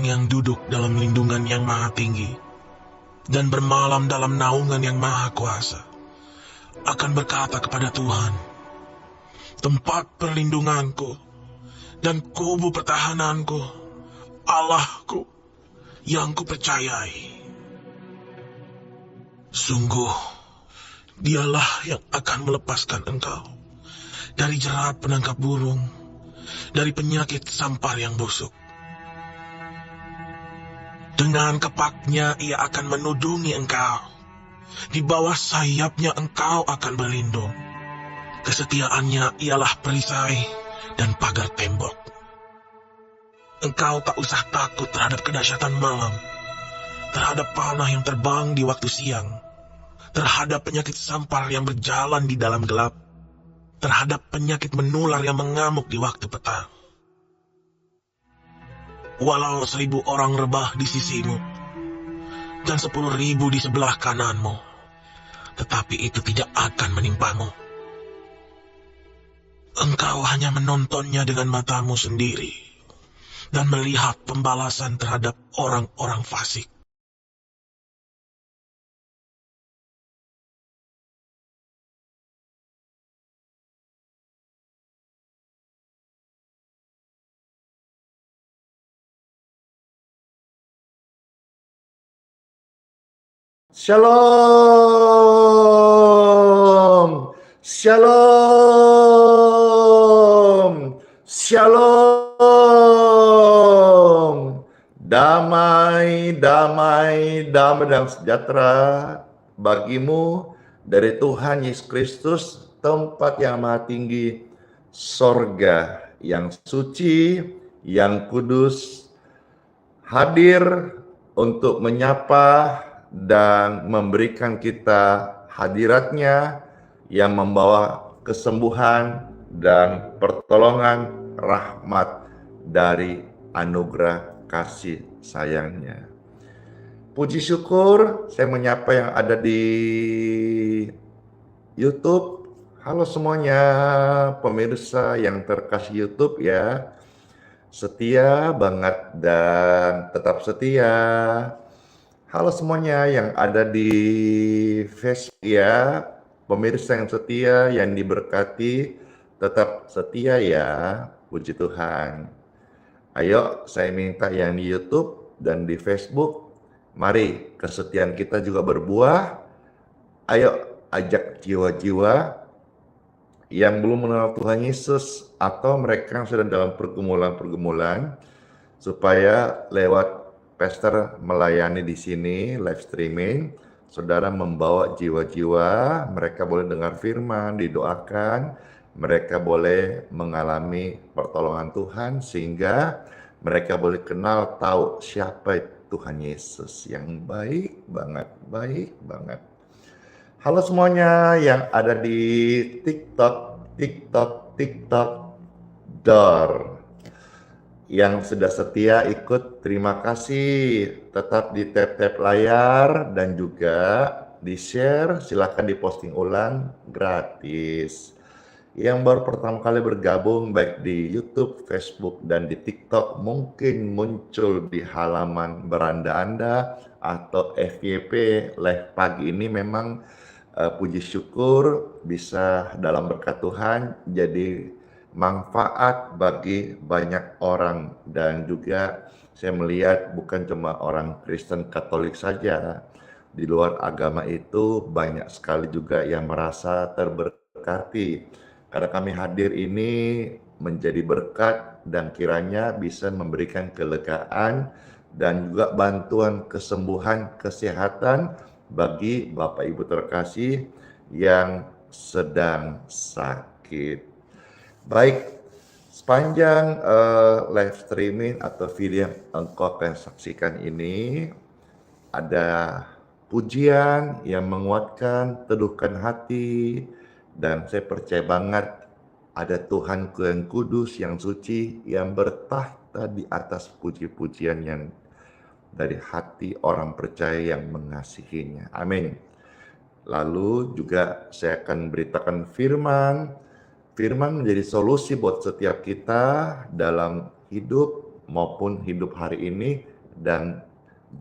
orang yang duduk dalam lindungan yang maha tinggi dan bermalam dalam naungan yang maha kuasa akan berkata kepada Tuhan, tempat perlindunganku dan kubu pertahananku, Allahku yang kupercayai. Sungguh, dialah yang akan melepaskan engkau dari jerat penangkap burung, dari penyakit sampar yang busuk. Dengan kepaknya ia akan menudungi engkau. Di bawah sayapnya engkau akan berlindung. Kesetiaannya ialah perisai dan pagar tembok. Engkau tak usah takut terhadap kedahsyatan malam, terhadap panah yang terbang di waktu siang, terhadap penyakit sampar yang berjalan di dalam gelap, terhadap penyakit menular yang mengamuk di waktu petang. Walau 1000 orang rebah di sisimu dan 10.000 di sebelah kananmu, tetapi itu tidak akan menimpamu. Engkau hanya menontonnya dengan matamu sendiri dan melihat pembalasan terhadap orang-orang fasik. Shalom, shalom, shalom. Damai, damai, damai dan sejahtera bagimu dari Tuhan Yesus Kristus, tempat yang maha tinggi, sorga yang suci, yang kudus, hadir untuk menyapa dan memberikan kita hadiratnya yang membawa kesembuhan dan pertolongan rahmat dari anugerah kasih sayangnya. Puji syukur saya menyapa yang ada di YouTube. Halo semuanya pemirsa yang terkasih YouTube ya. Setia banget dan tetap setia. Halo semuanya yang ada di Facebook ya, pemirsa yang setia, yang diberkati, tetap setia ya, puji Tuhan. Ayo saya minta yang di YouTube dan di Facebook, mari kesetiaan kita juga berbuah. Ayo ajak jiwa-jiwa yang belum mengenal Tuhan Yesus atau mereka yang sedang dalam pergumulan-pergumulan, supaya lewat Pastor melayani di sini live streaming, saudara membawa jiwa-jiwa, mereka boleh dengar firman, didoakan, mereka boleh mengalami pertolongan Tuhan sehingga mereka boleh kenal tahu siapa Tuhan Yesus yang baik banget, baik banget. Halo semuanya yang ada di TikTok, Dor. Yang sudah setia ikut, terima kasih. Tetap di tap-tap layar dan juga di-share, silakan diposting ulang gratis. Yang baru pertama kali bergabung baik di YouTube, Facebook, dan di TikTok mungkin muncul di halaman beranda Anda atau FYP live pagi ini memang puji syukur bisa dalam berkat Tuhan jadi manfaat bagi banyak orang, dan juga saya melihat bukan cuma orang Kristen Katolik saja, di luar agama itu banyak sekali juga yang merasa terberkati karena kami hadir ini menjadi berkat dan kiranya bisa memberikan kelegaan dan juga bantuan kesembuhan kesehatan bagi Bapak Ibu terkasih yang sedang sakit. Baik, sepanjang live streaming atau video yang engkau akan saksikan ini, ada pujian yang menguatkan, teduhkan hati, dan saya percaya banget ada Tuhanku yang kudus, yang suci, yang bertahta di atas puji-pujian yang dari hati orang percaya yang mengasihinya. Amin. Lalu juga saya akan beritakan firman. Firman menjadi solusi buat setiap kita dalam hidup maupun hidup hari ini dan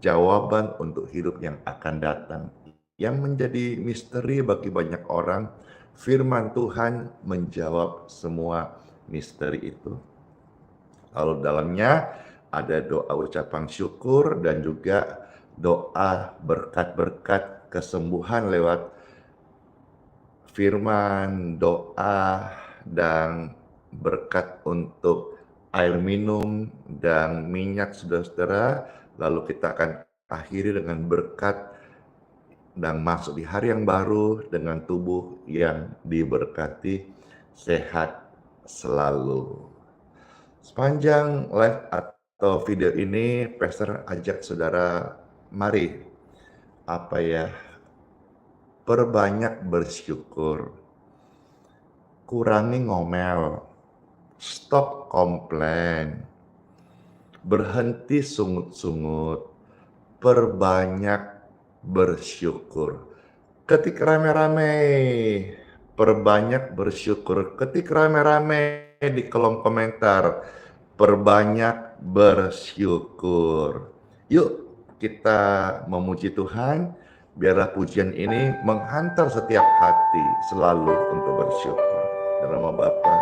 jawaban untuk hidup yang akan datang. Yang menjadi misteri bagi banyak orang, firman Tuhan menjawab semua misteri itu. Lalu dalamnya ada doa ucapan syukur dan juga doa berkat-berkat kesembuhan lewat firman, doa, dan berkat untuk air minum dan minyak, saudara-saudara. Lalu kita akan akhiri dengan berkat dan masuk di hari yang baru dengan tubuh yang diberkati, sehat selalu. Sepanjang live atau video ini, Pastor ajak saudara, mari perbanyak bersyukur, kurangi ngomel, stop komplain, berhenti sungut-sungut, perbanyak bersyukur. Ketik rame-rame, perbanyak bersyukur. Ketik rame-rame di kolom komentar, perbanyak bersyukur. Yuk kita memuji Tuhan, biarlah pujian ini menghantar setiap hati selalu untuk bersyukur. Dalam nama Bapa,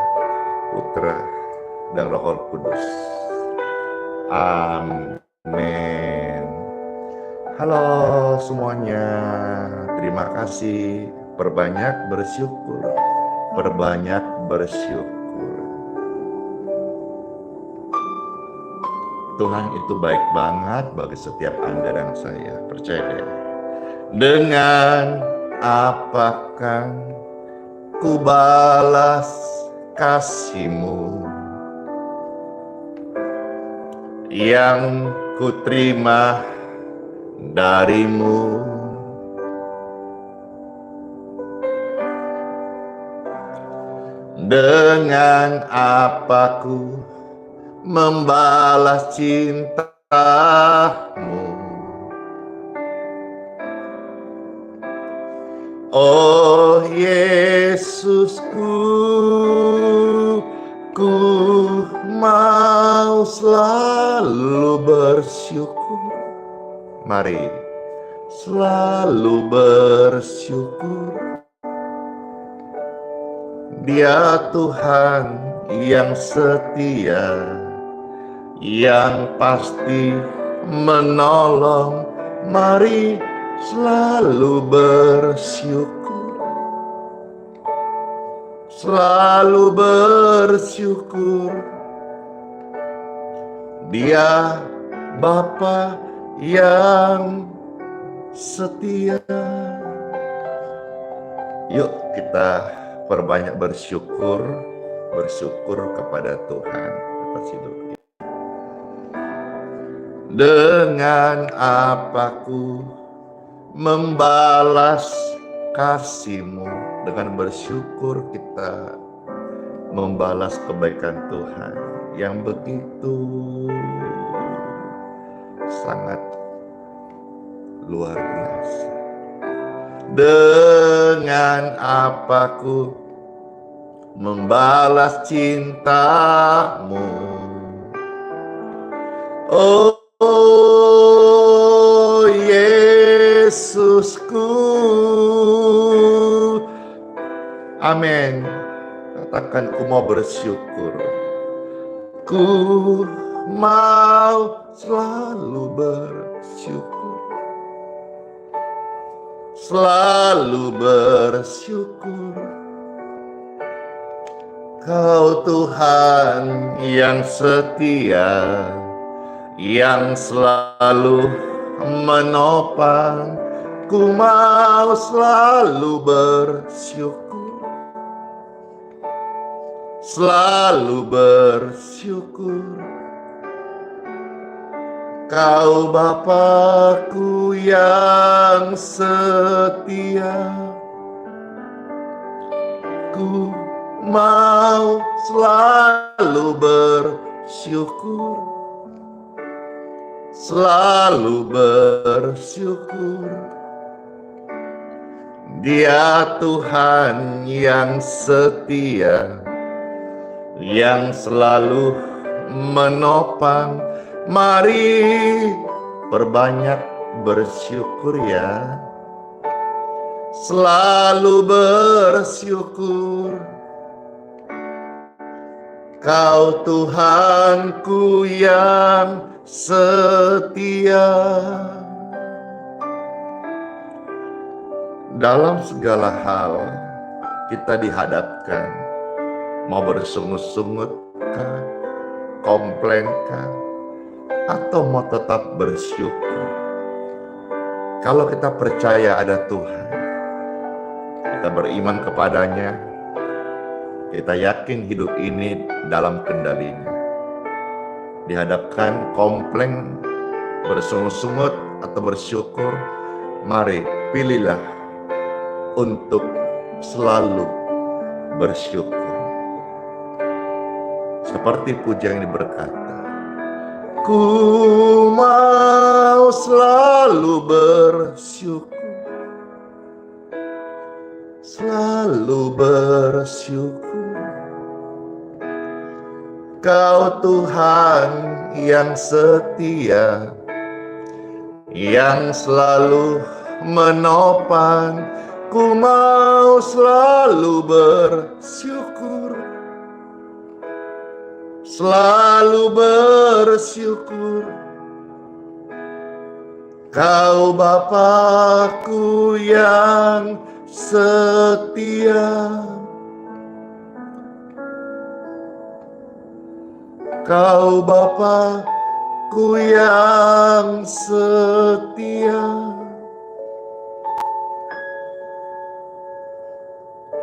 Putra, dan Roh Kudus. Amin. Halo semuanya, terima kasih. Perbanyak bersyukur, perbanyak bersyukur. Tuhan itu baik banget bagi setiap Anda dan saya, percaya deh. Dengan apakah ku balas kasih-Mu yang ku terima dari-Mu? Dengan apa ku membalas cinta-Mu? Oh Yesusku, ku mau selalu bersyukur. Mari selalu bersyukur. Dia Tuhan yang setia, yang pasti menolong. Mari selalu bersyukur, selalu bersyukur. Dia Bapa yang setia. Yuk kita perbanyak bersyukur kepada Tuhan atas hidup kita. Dengan apa ku membalas kasih-Mu? Dengan bersyukur kita membalas kebaikan Tuhan yang begitu sangat luar biasa. Dengan apa ku membalas cinta-Mu? Oh Yesusku. Amin. Katakan, ku mau bersyukur. Ku mau selalu bersyukur, selalu bersyukur. Kau Tuhan yang setia, yang selalu menopang. Ku mau selalu bersyukur, selalu bersyukur. Kau Bapakku yang setia, ku mau selalu bersyukur, selalu bersyukur. Dia Tuhan yang setia, yang selalu menopang. Mari perbanyak bersyukur ya. Selalu bersyukur. Kau Tuhanku yang setia. Dalam segala hal kita dihadapkan, mau bersungut-sungut kah, komplain kah, atau mau tetap bersyukur. Kalau kita percaya ada Tuhan, kita beriman kepadanya, kita yakin hidup ini dalam kendalinya. Dihadapkan komplain, bersungut-sungut atau bersyukur, mari pilihlah untuk selalu bersyukur. Seperti pujian yang berkata, ku mau selalu bersyukur, selalu bersyukur. Kau Tuhan yang setia, yang selalu menopang. Ku mau selalu bersyukur, selalu bersyukur. Kau Bapa-Ku yang setia, Kau Bapa-Ku yang setia.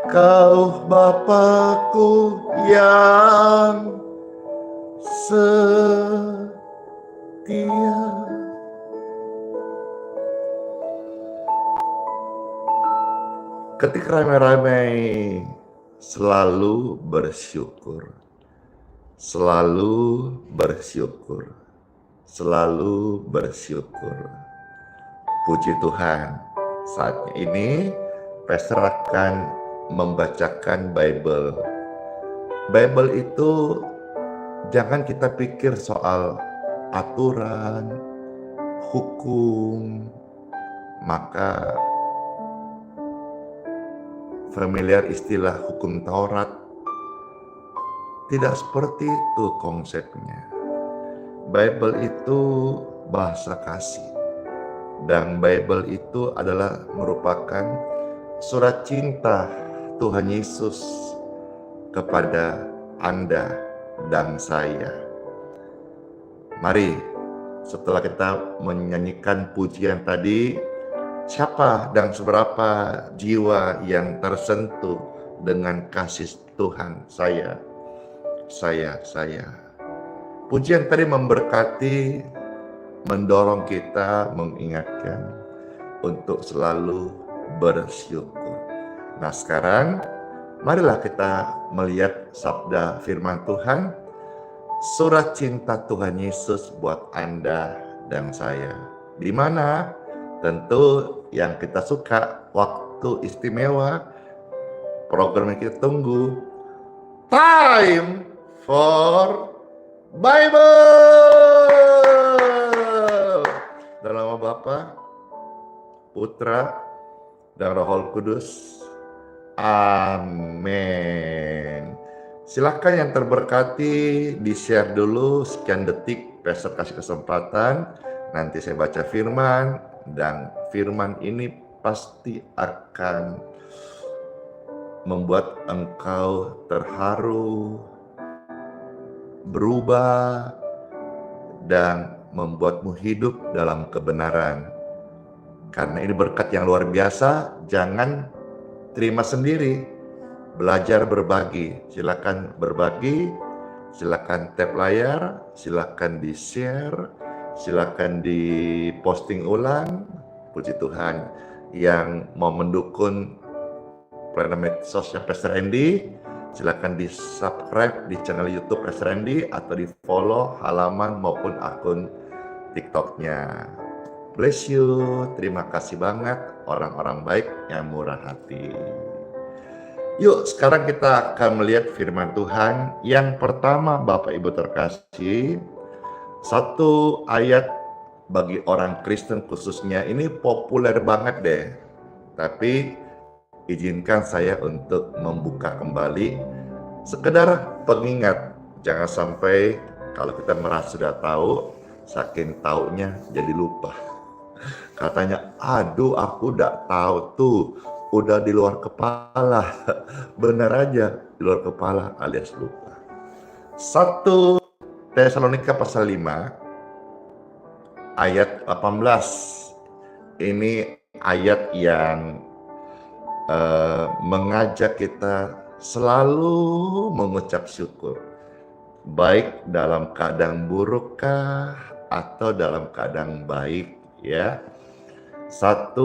Kau Bapa-Ku yang setia. Ketika ramai-ramai selalu bersyukur, selalu bersyukur, selalu bersyukur. Puji Tuhan, saat ini Pastor akan membacakan Bible. Bible itu jangan kita pikir soal aturan, hukum, maka familiar istilah hukum Taurat. Tidak seperti itu konsepnya. Bible itu bahasa kasih. Dan Bible itu adalah merupakan surat cinta Tuhan Yesus kepada Anda dan saya. Mari, setelah kita menyanyikan pujian tadi, siapa dan seberapa jiwa yang tersentuh dengan kasih Tuhan saya. Pujian tadi memberkati, mendorong kita, mengingatkan untuk selalu bersyukur. Nah sekarang, marilah kita melihat sabda firman Tuhan, surat cinta Tuhan Yesus buat Anda dan saya. Di mana? Tentu yang kita suka, waktu istimewa, program yang kita tunggu, Time for Bible. Dalam nama Bapa, Putra, dan Roh Kudus. Amin. Silakan yang terberkati di-share dulu sekian detik, Pastor kasih kesempatan. Nanti saya baca firman, dan firman ini pasti akan membuat engkau terharu, berubah, dan membuatmu hidup dalam kebenaran. Karena ini berkat yang luar biasa, jangan terima sendiri, belajar berbagi. Silakan berbagi, silakan tap layar, silakan di-share, silakan di-posting ulang. Puji Tuhan. Yang mau mendukung pelayanan medsosnya Pastor Andy, silakan di-subscribe di channel YouTube Pastor Andy atau di-follow halaman maupun akun TikTok-nya. Bless you. Terima kasih banget orang-orang baik yang murah hati. Yuk sekarang kita akan melihat firman Tuhan. Yang pertama Bapak Ibu terkasih, Satu ayat bagi orang Kristen khususnya ini populer banget deh. Tapi izinkan saya untuk membuka kembali sekedar pengingat. Jangan sampai kalau kita merasa sudah tahu, saking taunya jadi lupa. Katanya, aduh aku udah tahu tuh, udah di luar kepala. Bener aja, di luar kepala alias lupa. 1 Tesalonika pasal 5 ayat 18. Ini ayat yang mengajak kita selalu mengucap syukur, baik dalam keadaan burukkah atau dalam keadaan baik, ya. 1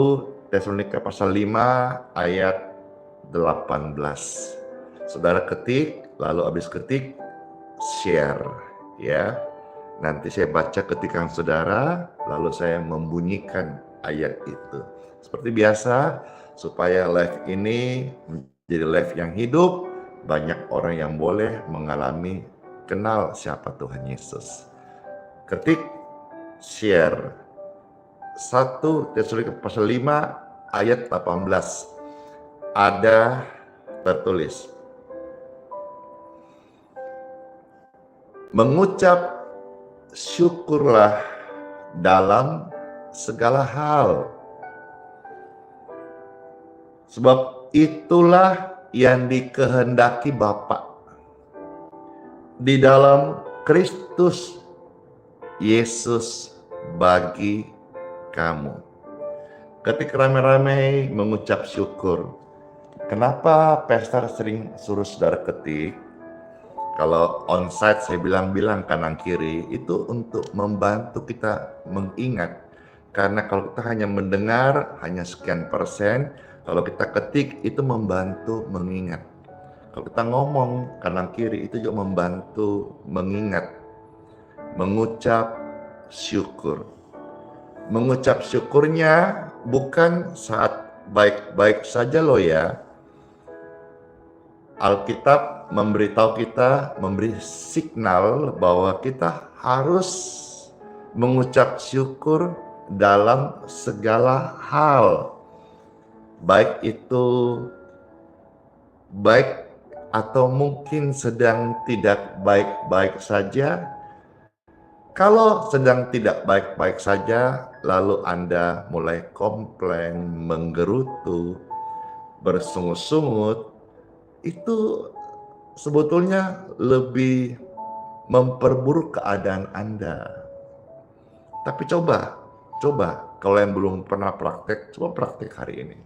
Tesalonika pasal 5 ayat 18. Saudara ketik, lalu habis ketik share, ya. Nanti saya baca ketikan saudara, lalu saya membunyikan ayat itu. Seperti biasa, supaya live ini menjadi live yang hidup, banyak orang yang boleh mengalami kenal siapa Tuhan Yesus. Ketik share. 1 Tesalonika pasal 5 ayat 18. Ada tertulis, mengucap syukurlah dalam segala hal, sebab itulah yang dikehendaki Bapa di dalam Kristus Yesus bagi kamu. Ketika rame-rame mengucap syukur, kenapa pastor sering suruh saudara ketik? Kalau onsite saya bilang kanan kiri, itu untuk membantu kita mengingat. Karena kalau kita hanya mendengar, hanya sekian persen, kalau kita ketik itu membantu mengingat. Kalau kita ngomong kanan kiri itu juga membantu mengingat. Mengucap syukur. Mengucap syukurnya bukan saat baik-baik saja loh ya. Alkitab memberitahu kita, memberi signal bahwa kita harus mengucap syukur dalam segala hal. Baik itu baik atau mungkin sedang tidak baik-baik saja. Kalau sedang tidak baik-baik saja, lalu Anda mulai komplain, menggerutu, bersungut-sungut, itu sebetulnya lebih memperburuk keadaan Anda. Tapi coba kalau yang belum pernah praktek, coba praktek hari ini.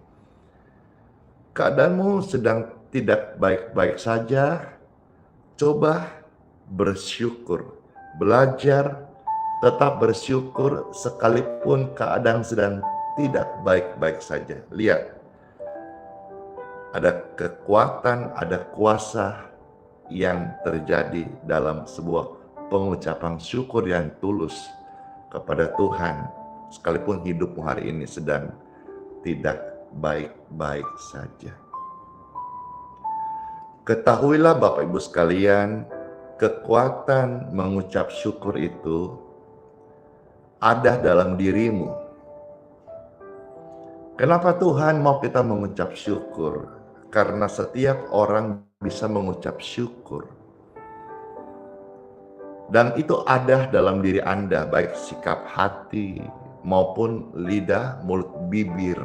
Keadaanmu sedang tidak baik-baik saja, coba bersyukur, belajar tetap bersyukur sekalipun keadaan sedang tidak baik-baik saja. Lihat, ada kekuatan, ada kuasa yang terjadi dalam sebuah pengucapan syukur yang tulus kepada Tuhan, sekalipun hidupmu hari ini sedang tidak baik-baik saja. Ketahuilah Bapak Ibu sekalian, kekuatan mengucap syukur itu ada dalam dirimu. Kenapa Tuhan mau kita mengucap syukur? Karena setiap orang bisa mengucap syukur. Dan itu ada dalam diri Anda, baik sikap hati maupun lidah, mulut, bibir.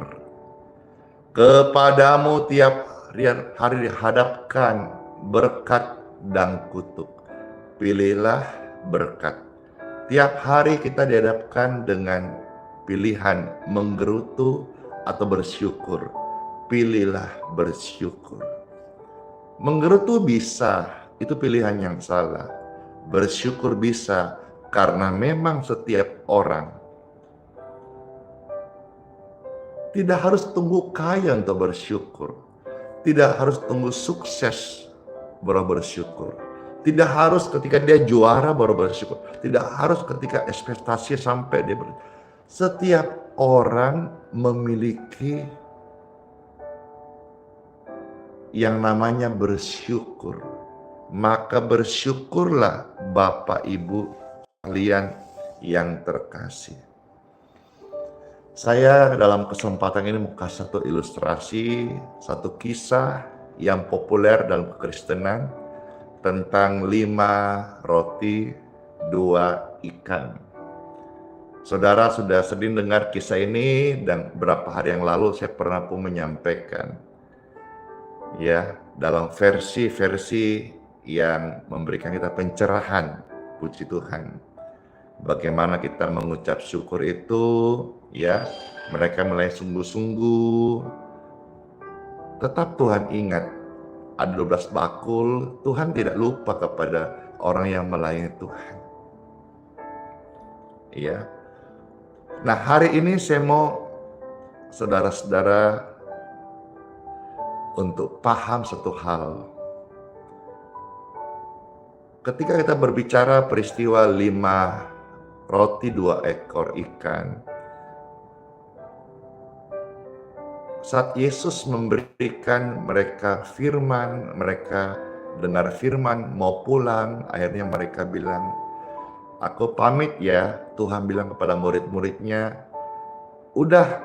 Kepadamu tiap hari dihadapkan berkat dan kutuk. Pilihlah berkat. Tiap hari kita dihadapkan dengan pilihan menggerutu atau bersyukur. Pilihlah bersyukur. Menggerutu bisa, itu pilihan yang salah. Bersyukur bisa, karena memang setiap orang tidak harus tunggu kaya untuk bersyukur. Tidak harus tunggu sukses baru bersyukur. Tidak harus ketika dia juara baru bersyukur. Tidak harus ketika ekspektasi sampai dia Setiap orang memiliki yang namanya bersyukur. Maka bersyukurlah Bapak Ibu kalian yang terkasih. Saya dalam kesempatan ini mau kasih satu ilustrasi, satu kisah yang populer dalam kekristenan tentang 5 roti 2 ikan. Saudara sudah sering dengar kisah ini, dan beberapa hari yang lalu saya pernah pun menyampaikan ya dalam versi-versi yang memberikan kita pencerahan. Puji Tuhan, bagaimana kita mengucap syukur itu ya, mereka mulai sungguh-sungguh. Tetap Tuhan ingat ada 12 bakul. Tuhan tidak lupa kepada orang yang melayani Tuhan ya. Nah, hari ini saya mau saudara-saudara untuk paham satu hal. Ketika kita berbicara peristiwa 5 roti 2 ekor ikan, saat Yesus memberikan mereka firman, mereka dengar firman mau pulang, akhirnya mereka bilang, "Aku pamit ya." Tuhan bilang kepada murid-muridnya, "Udah,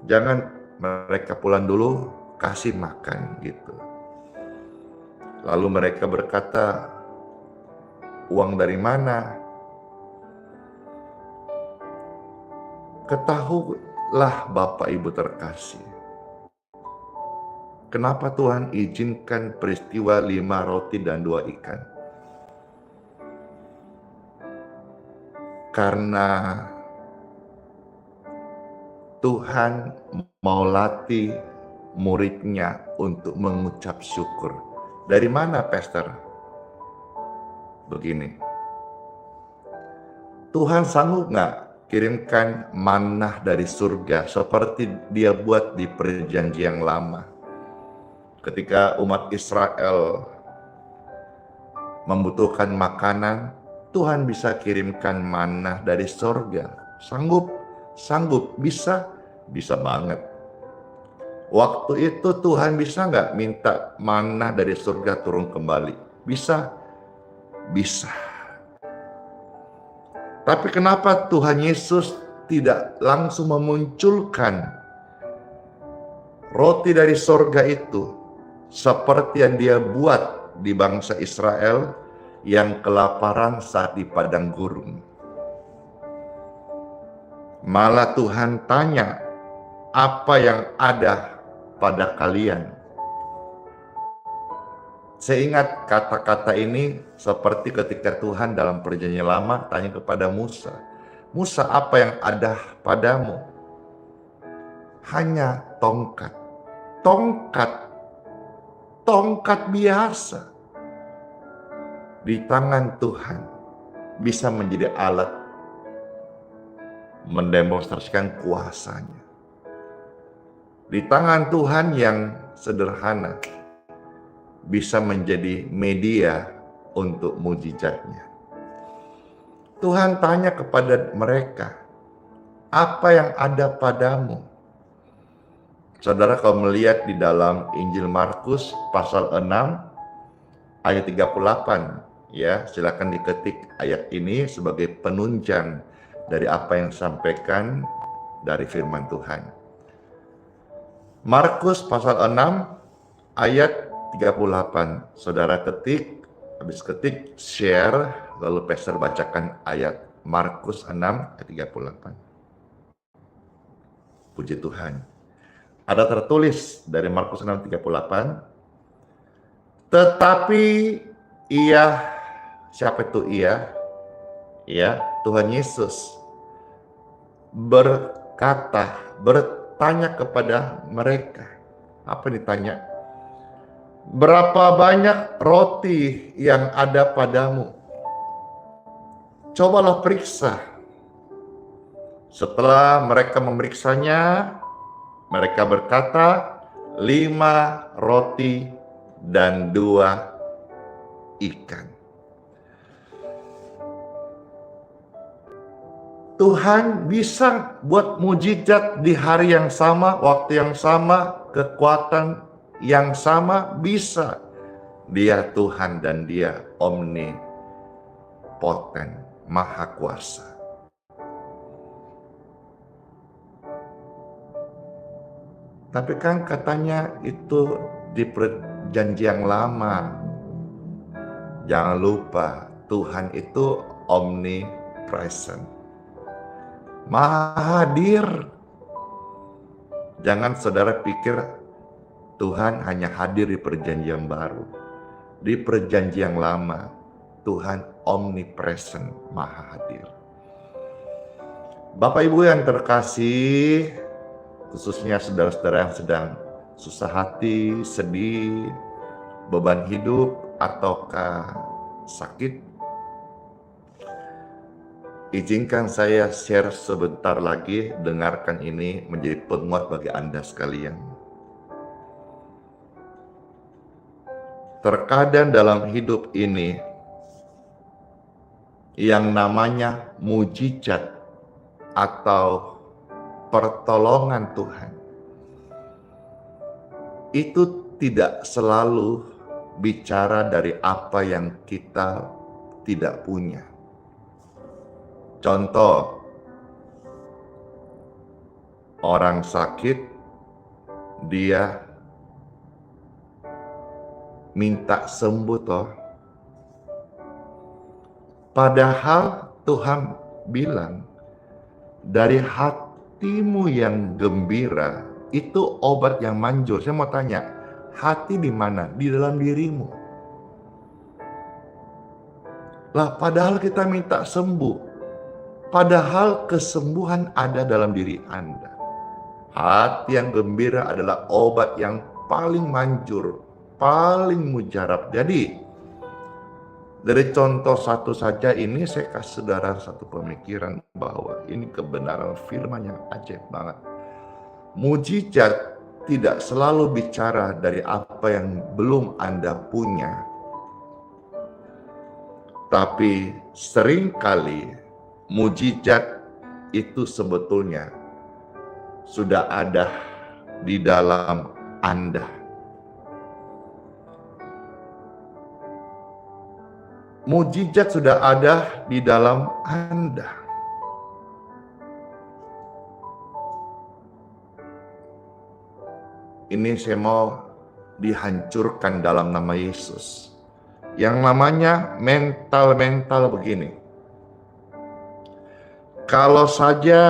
jangan, mereka pulang dulu, kasih makan," gitu. Lalu mereka berkata, "Uang dari mana?" Ketahuilah Bapak Ibu terkasih, kenapa Tuhan izinkan peristiwa 5 roti dan 2 ikan? Karena Tuhan mau latih muridnya untuk mengucap syukur. Dari mana, Pastor? Begini, Tuhan sanggup nggak kirimkan manna dari surga seperti dia buat di perjanjian lama? Ketika umat Israel membutuhkan makanan, Tuhan bisa kirimkan manna dari surga. Sanggup, bisa banget. Waktu itu Tuhan bisa nggak minta manna dari surga turun kembali? Bisa. Tapi kenapa Tuhan Yesus tidak langsung memunculkan roti dari surga itu seperti yang dia buat di bangsa Israel yang kelaparan saat di padang gurun? Malah Tuhan tanya, "Apa yang ada pada kalian?" Saya ingat kata-kata ini seperti ketika Tuhan dalam perjanjian lama tanya kepada Musa, "Musa, apa yang ada padamu?" Hanya tongkat. Tongkat biasa. Di tangan Tuhan bisa menjadi alat mendemonstrasikan kuasanya. Di tangan Tuhan yang sederhana bisa menjadi media untuk mujizatnya. Tuhan tanya kepada mereka, "Apa yang ada padamu?" Saudara, kalau melihat di dalam Injil Markus pasal 6 ayat 38, ya, silakan diketik ayat ini sebagai penunjang dari apa yang disampaikan dari firman Tuhan. Markus pasal 6 ayat 38. Saudara ketik, habis ketik share, lalu Pastor bacakan ayat Markus 6 ayat 38. Puji Tuhan. Ada tertulis dari Markus 6:38. Tetapi ia, siapa itu ia? Ya, Tuhan Yesus bertanya kepada mereka. Apa ditanya? "Berapa banyak roti yang ada padamu? Cobalah periksa." Setelah mereka memeriksanya, mereka berkata, 5 roti dan 2 ikan. Tuhan bisa buat mujizat di hari yang sama, waktu yang sama, kekuatan yang sama, bisa. Dia Tuhan dan dia omnipoten. Maha Kuasa. Tapi kan katanya itu di perjanjian lama. Jangan lupa, Tuhan itu omnipresent. Maha hadir. Jangan saudara pikir Tuhan hanya hadir di perjanjian baru. Di perjanjian lama, Tuhan omnipresent, maha hadir. Bapak Ibu yang terkasih, khususnya saudara-saudara yang sedang susah hati, sedih, beban hidup, ataukah sakit, izinkan saya share sebentar lagi, dengarkan ini menjadi penguat bagi Anda sekalian. Terkadang dalam hidup ini, yang namanya mujizat atau pertolongan Tuhan, itu tidak selalu bicara dari apa yang kita tidak punya. Contoh, orang sakit, dia minta sembuh toh. Padahal Tuhan bilang, dari hatimu yang gembira, itu obat yang manjur. Saya mau tanya, hati di mana? Di dalam dirimu. Lah, padahal kita minta sembuh. Padahal kesembuhan ada dalam diri Anda. Hati yang gembira adalah obat yang paling manjur, paling mujarab. Jadi, dari contoh satu saja ini saya kasih saudara satu pemikiran bahwa ini kebenaran firman yang ajaib banget. Mujizat tidak selalu bicara dari apa yang belum Anda punya. Tapi seringkali mujizat itu sebetulnya sudah ada di dalam Anda. Mujizat sudah ada di dalam Anda. Ini saya mau dihancurkan dalam nama Yesus. Yang namanya mental begini. Kalau saja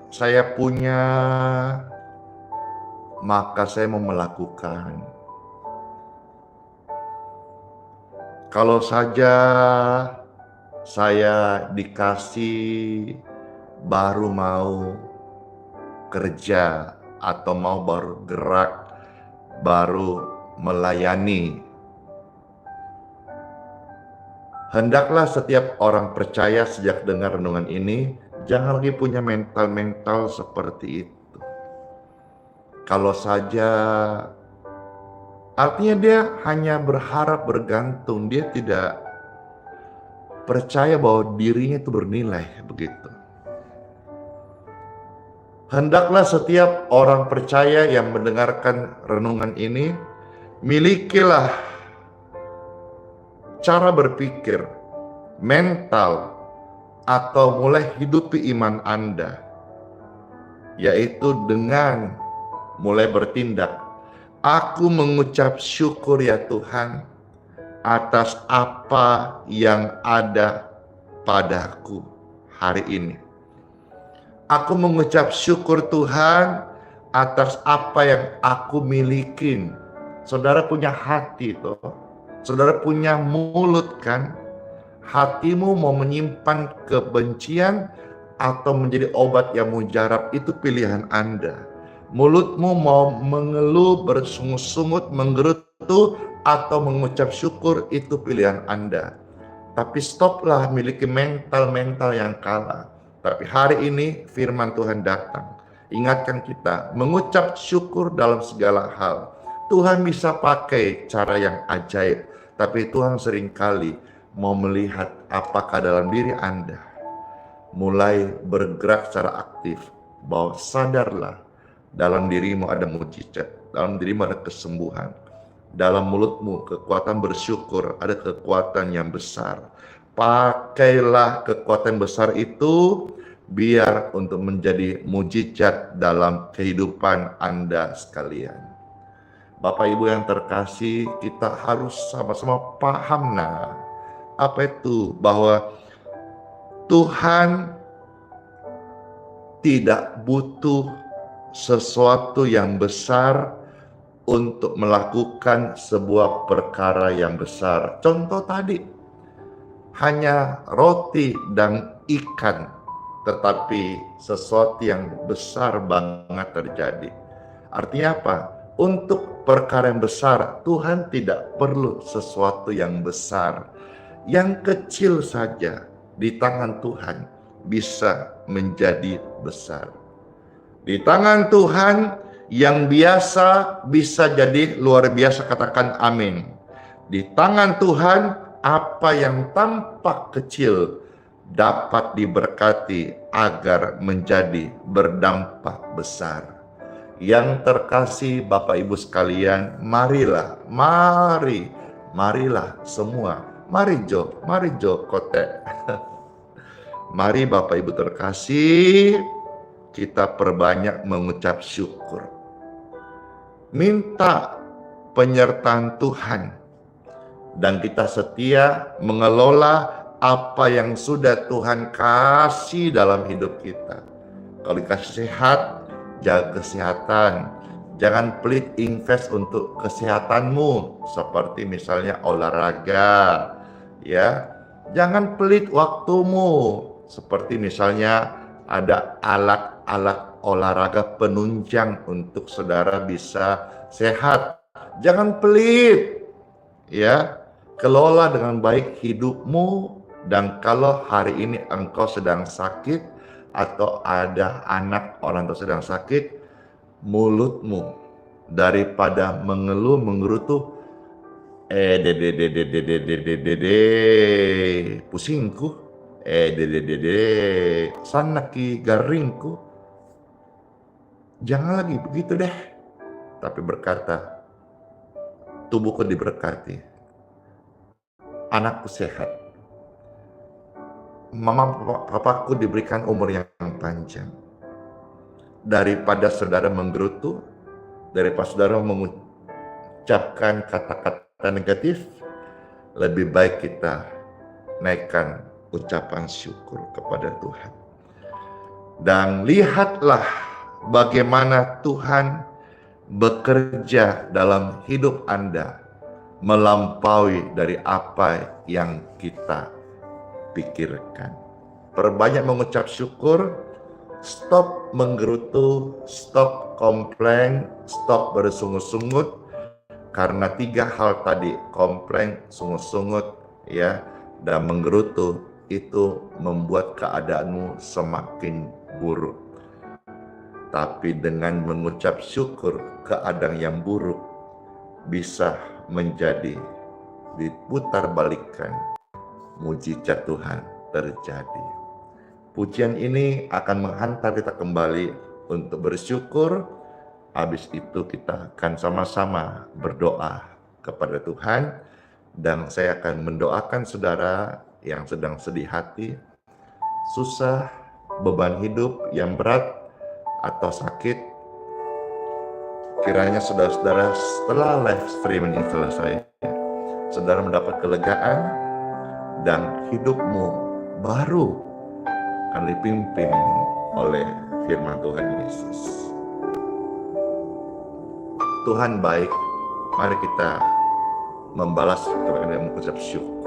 saya punya, maka saya mau melakukan. Kalau saja saya dikasih, baru mau kerja atau mau baru gerak, baru melayani. Hendaklah setiap orang percaya sejak dengar renungan ini, jangan lagi punya mental seperti itu. Kalau saja, artinya dia hanya berharap, bergantung, dia tidak percaya bahwa dirinya itu bernilai, begitu. Hendaklah setiap orang percaya yang mendengarkan renungan ini, milikilah cara berpikir, mental, atau mulai hidupi iman Anda, yaitu dengan mulai bertindak. Aku mengucap syukur ya Tuhan atas apa yang ada padaku hari ini. Aku mengucap syukur Tuhan atas apa yang aku milikin. Saudara punya hati toh. Saudara punya mulut kan? Hatimu mau menyimpan kebencian atau menjadi obat yang mujarab, itu pilihan Anda. Mulutmu mau mengeluh, bersungut-sungut, menggerutu, atau mengucap syukur, itu pilihan Anda. Tapi stoplah miliki mental yang kalah. Tapi hari ini firman Tuhan datang. Ingatkan kita, mengucap syukur dalam segala hal. Tuhan bisa pakai cara yang ajaib. Tapi Tuhan seringkali mau melihat apakah dalam diri Anda mulai bergerak secara aktif. Bahwa sadarlah, dalam dirimu ada mujizat, dalam dirimu ada kesembuhan, dalam mulutmu kekuatan bersyukur, ada kekuatan yang besar. Pakailah kekuatan besar itu biar untuk menjadi mujizat dalam kehidupan Anda sekalian. Bapak Ibu yang terkasih, kita harus sama-sama paham apa itu, bahwa Tuhan tidak butuh sesuatu yang besar untuk melakukan sebuah perkara yang besar. Contoh tadi, hanya roti dan ikan, tetapi sesuatu yang besar banget terjadi. Artinya apa? Untuk perkara yang besar, Tuhan tidak perlu sesuatu yang besar. Yang kecil saja di tangan Tuhan bisa menjadi besar. Di tangan Tuhan yang biasa bisa jadi luar biasa, katakan amin. Di tangan Tuhan apa yang tampak kecil dapat diberkati agar menjadi berdampak besar. Yang terkasih Bapak Ibu sekalian, marilah semua. Mari Jo Kote. Mari Bapak Ibu terkasih, kita perbanyak mengucap syukur. Minta penyertaan Tuhan. Dan kita setia mengelola apa yang sudah Tuhan kasih dalam hidup kita. Kalau dikasih sehat, jaga kesehatan. Jangan pelit invest untuk kesehatanmu, seperti misalnya olahraga, ya. Jangan pelit waktumu, seperti misalnya ada alat-alat olahraga penunjang untuk saudara bisa sehat. Jangan pelit, ya. Kelola dengan baik hidupmu, dan kalau hari ini engkau sedang sakit atau ada anak orang tua sedang sakit, mulutmu daripada mengeluh mengerutu, pusingku, sanaki garingku. Jangan lagi begitu deh, tapi berkata, tubuhku diberkati, anakku sehat, mama papaku diberikan umur yang panjang. Daripada saudara menggerutu, daripada saudara mengucapkan kata-kata negatif, lebih baik kita naikkan ucapan syukur kepada Tuhan. Dan lihatlah bagaimana Tuhan bekerja dalam hidup Anda, melampaui dari apa yang kita pikirkan. Perbanyak mengucap syukur, stop menggerutu, stop komplain, stop bersungut-sungut, karena 3 hal tadi, komplain, sungut-sungut, ya, dan menggerutu, itu membuat keadaanmu semakin buruk. Tapi dengan mengucap syukur, keadaan yang buruk bisa menjadi diputar balikan, mujizat Tuhan terjadi. Pujian ini akan menghantar kita kembali untuk bersyukur. Habis itu kita akan sama-sama berdoa kepada Tuhan, dan saya akan mendoakan saudara yang sedang sedih hati, susah, beban hidup yang berat atau sakit. Kiranya saudara-saudara setelah live streaming ini selesai, saudara mendapat kelegaan dan hidupmu baru akan dipimpin oleh firman Tuhan Yesus. Tuhan baik, mari kita membalas dengan mengucap syukur.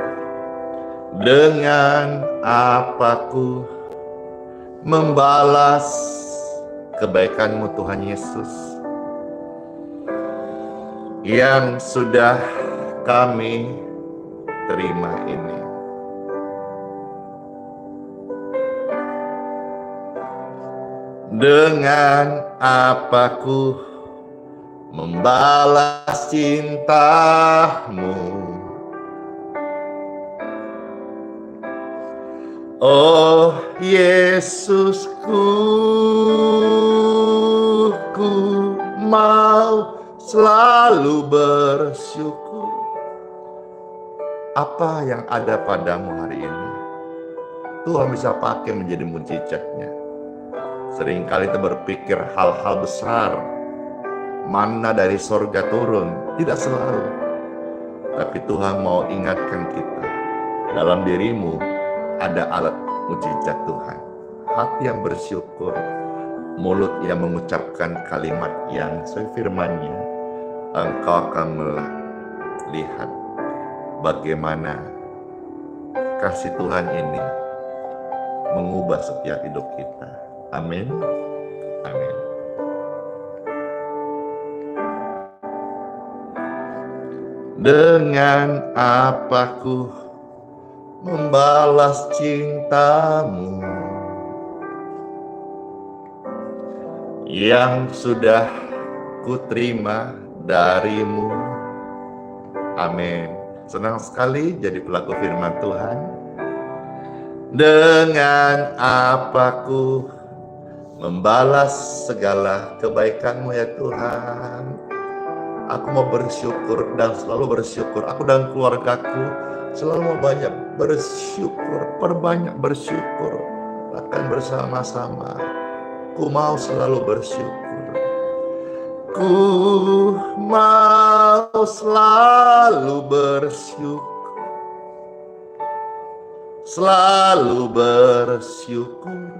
Dengan apaku membalas kebaikan-Mu Tuhan Yesus, yang sudah kami terima ini. Dengan apaku membalas cinta-Mu, oh Yesusku, ku mau selalu bersyukur. Apa yang ada padamu hari ini? Tuhan bisa pakai menjadi mujizatnya. Seringkali kita berpikir hal-hal besar, mana dari sorga turun, tidak selalu. Tapi Tuhan mau ingatkan kita, dalam dirimu ada alat mujizat Tuhan. Hati yang bersyukur, mulut yang mengucapkan kalimat yang sesuai firman-Nya, engkau akan melihat bagaimana kasih Tuhan ini mengubah setiap hidup kita. Amin. Amin. Dengan apa ku membalas cintamu yang sudah ku terima darimu. Amin. Senang sekali jadi pelaku firman Tuhan. Dengan apa ku membalas segala kebaikan-Mu ya Tuhan. Aku mau bersyukur dan selalu bersyukur. Aku dan keluargaku selalu mau banyak bersyukur, perbanyak bersyukur. Akan bersama-sama. Ku mau selalu bersyukur. Ku mau selalu bersyukur. Selalu bersyukur.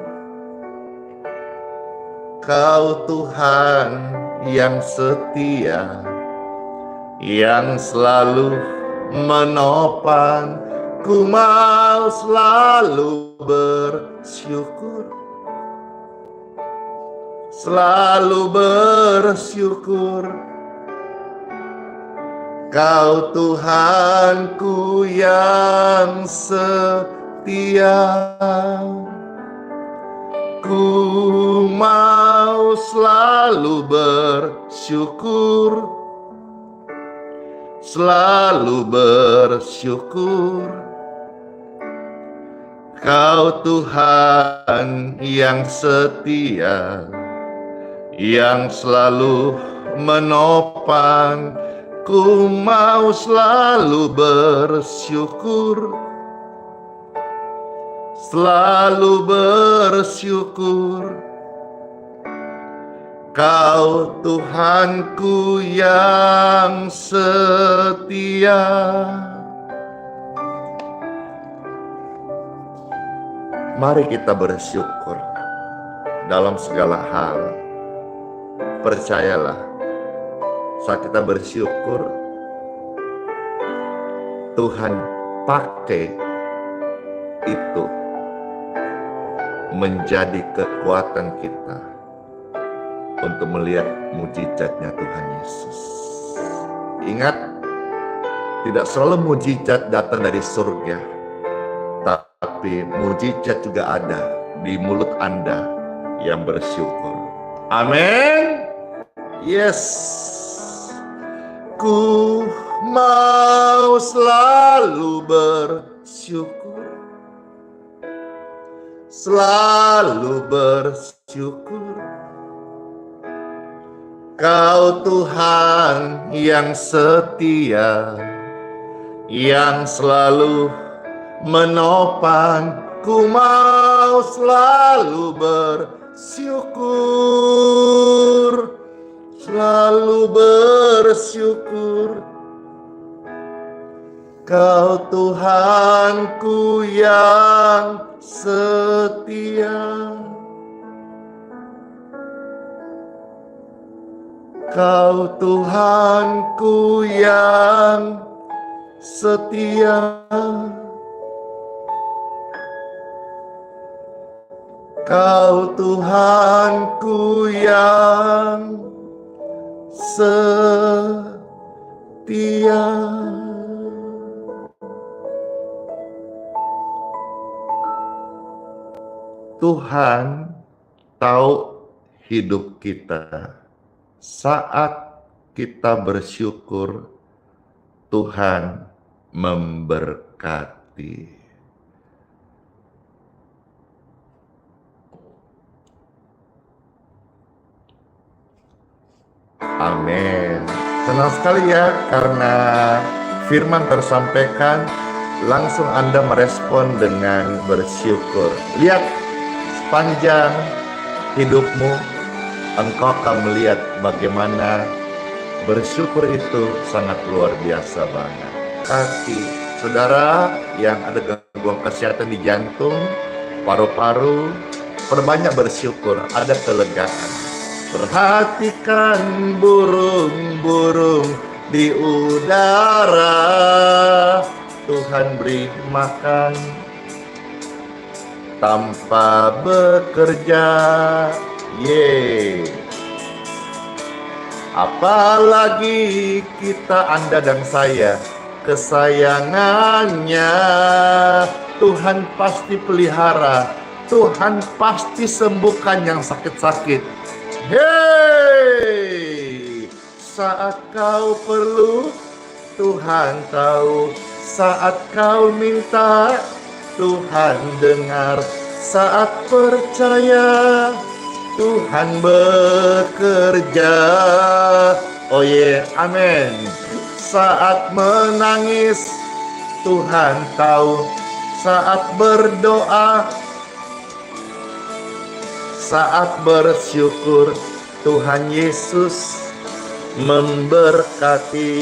Kau Tuhan yang setia, yang selalu menopang. Ku mau selalu bersyukur. Selalu bersyukur. Kau Tuhanku yang setia. Ku mau selalu bersyukur. Selalu bersyukur. Kau Tuhan yang setia, yang selalu menopang. Ku mau selalu bersyukur. Selalu bersyukur. Kau Tuhanku yang setia. Mari kita bersyukur dalam segala hal. Percayalah, saat kita bersyukur, Tuhan pakai itu menjadi kekuatan kita untuk melihat mujizatnya Tuhan Yesus. Ingat, tidak selalu mujizat datang dari surga, tapi mujizat juga ada di mulut Anda yang bersyukur. Amin. Yes. Ku mau selalu bersyukur. Selalu bersyukur. Kau Tuhan yang setia, yang selalu menopang. Ku mau selalu bersyukur. Selalu bersyukur. Kau Tuhanku yang setia. Kau Tuhanku yang setia. Kau Tuhanku yang setia. Tuhan tahu hidup kita. Saat kita bersyukur, Tuhan memberkati. Amin. Senang sekali ya karena firman tersampaikan langsung Anda merespon dengan bersyukur. Lihat sepanjang hidupmu, engkau akan melihat bagaimana bersyukur itu sangat luar biasa banget. Kaki saudara yang ada gangguan kesehatan di jantung, paru-paru, perbanyak bersyukur, ada kelegaan. Perhatikan burung-burung di udara, Tuhan beri makan tanpa bekerja. Apalagi kita, Anda dan saya, kesayangannya. Tuhan pasti pelihara, Tuhan pasti sembuhkan yang sakit-sakit. Saat kau perlu, Tuhan tahu. Saat kau minta, Tuhan dengar. Saat percaya, Tuhan bekerja. Amin. Saat menangis, Tuhan tahu. Saat berdoa, saat bersyukur, Tuhan Yesus memberkati.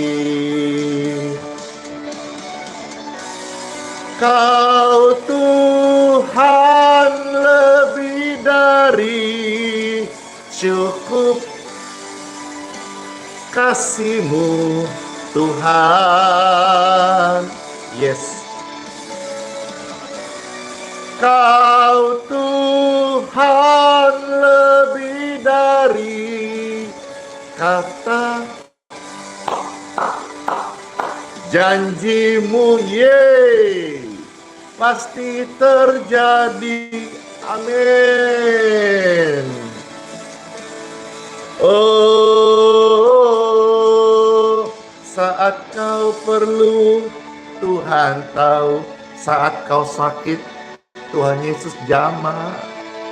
Kau Tuhan lebih dari cukup, kasih-Mu Tuhan. Kau Tuhan lebih dari kata janji-Mu, pasti terjadi. Amin. Saat kau perlu, Tuhan tahu. Saat kau sakit, Tuhan Yesus jamah,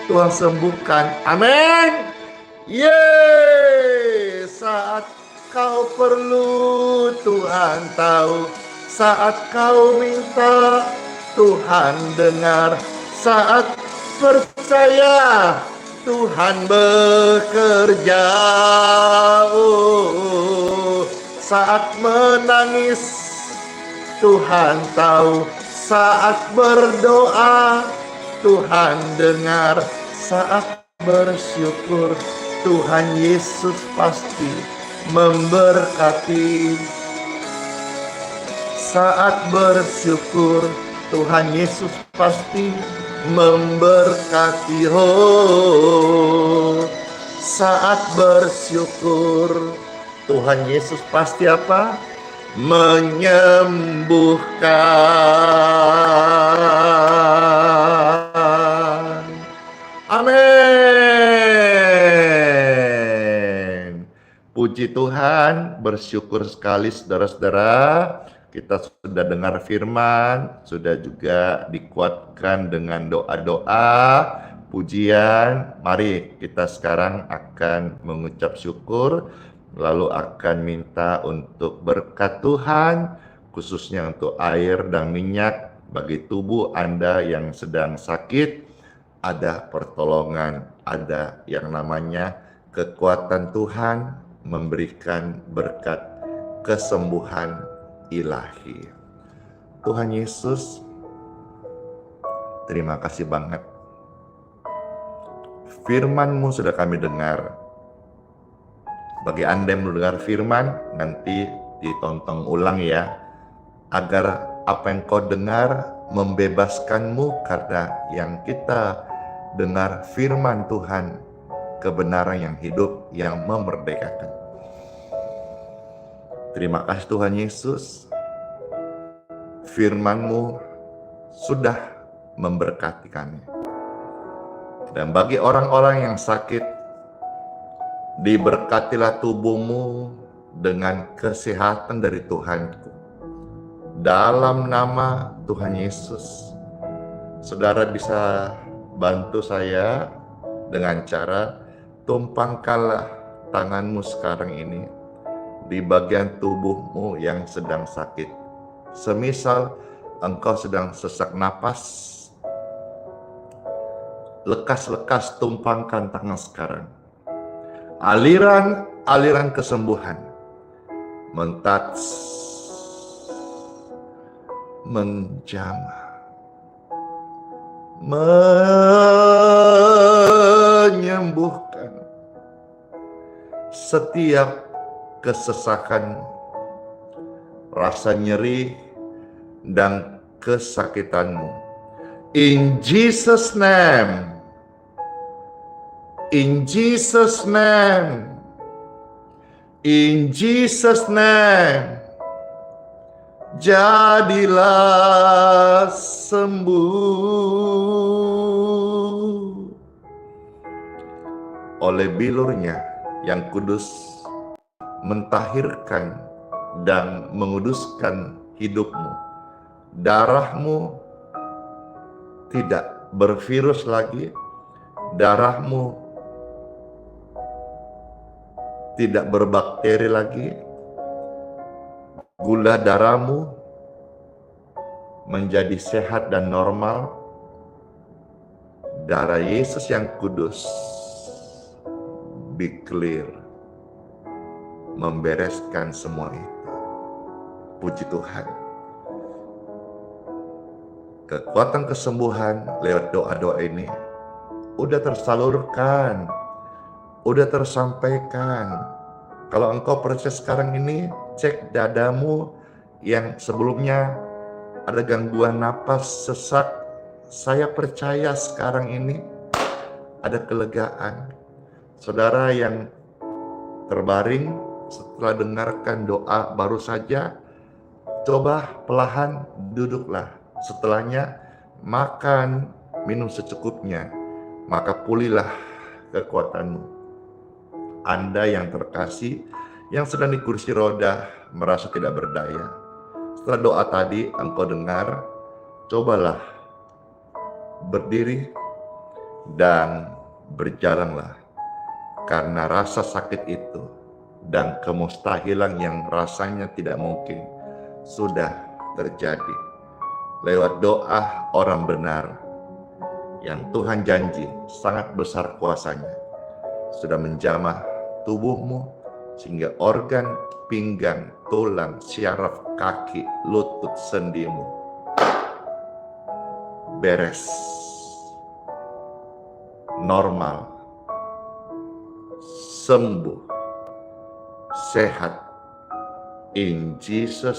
Tuhan sembuhkan. Amin. Saat kau perlu, Tuhan tahu. Saat kau minta, Tuhan dengar. Saat percaya, Tuhan bekerja. Saat menangis, Tuhan tahu. Saat berdoa, Tuhan dengar. Saat bersyukur, Tuhan Yesus pasti memberkati. Saat bersyukur, Tuhan Yesus pasti memberkati. Saat bersyukur, Tuhan Yesus pasti apa? Menyembuhkan. Amin. Puji Tuhan, bersyukur sekali saudara-saudara. Kita sudah dengar firman, sudah juga dikuatkan dengan doa-doa, pujian. Mari kita sekarang akan mengucap syukur, lalu akan minta untuk berkat Tuhan, khususnya untuk air dan minyak bagi tubuh Anda yang sedang sakit. Ada pertolongan, ada yang namanya kekuatan Tuhan memberikan berkat kesembuhan ilahi. Tuhan Yesus, terima kasih banget. Firman-Mu sudah kami dengar. Bagi Anda yang mendengar firman, nanti ditonton ulang ya, agar apa yang kau dengar membebaskan-Mu, karena yang kita dengar firman Tuhan, kebenaran yang hidup, yang memerdekakan. Terima kasih Tuhan Yesus, firman-Mu sudah memberkati kami. Dan bagi orang-orang yang sakit, diberkatilah tubuh-Mu dengan kesehatan dari Tuhanku. Dalam nama Tuhan Yesus, saudara bisa bantu saya dengan cara tumpangkanlah tangan-Mu sekarang ini di bagian tubuh-Mu yang sedang sakit. Semisal engkau sedang sesak napas, lekas-lekas tumpangkan tangan sekarang. Aliran kesembuhan mentats, menjamah, menyembuhkan setiap kesesakan, rasa nyeri dan kesakitanmu. In Jesus' name, in Jesus' name, in Jesus' name, jadilah sembuh oleh bilurnya yang kudus, mentahirkan dan menguduskan hidupmu. Darahmu tidak bervirus lagi, darahmu tidak berbakteri lagi, gula darahmu menjadi sehat dan normal. Darah Yesus yang kudus be clear, membereskan semua itu. Puji Tuhan. Kekuatan kesembuhan lewat doa-doa ini udah tersalurkan, udah tersampaikan. Kalau engkau percaya sekarang ini, cek dadamu yang sebelumnya ada gangguan napas, sesak. Saya percaya sekarang ini ada kelegaan. Saudara yang terbaring setelah dengarkan doa baru saja, coba perlahan duduklah. Setelahnya makan, minum secukupnya, maka pulihlah kekuatanmu. Anda yang terkasih, yang sedang di kursi roda, merasa tidak berdaya. Setelah doa tadi engkau dengar, cobalah berdiri dan berjalanlah. Karena rasa sakit itu dan kemustahilan yang rasanya tidak mungkin sudah terjadi. Lewat doa orang benar yang Tuhan janji sangat besar kuasanya, sudah menjamah tubuhmu sehingga organ, pinggang, tulang, syaraf, kaki, lutut, sendimu beres, normal, sembuh, sehat, in Jesus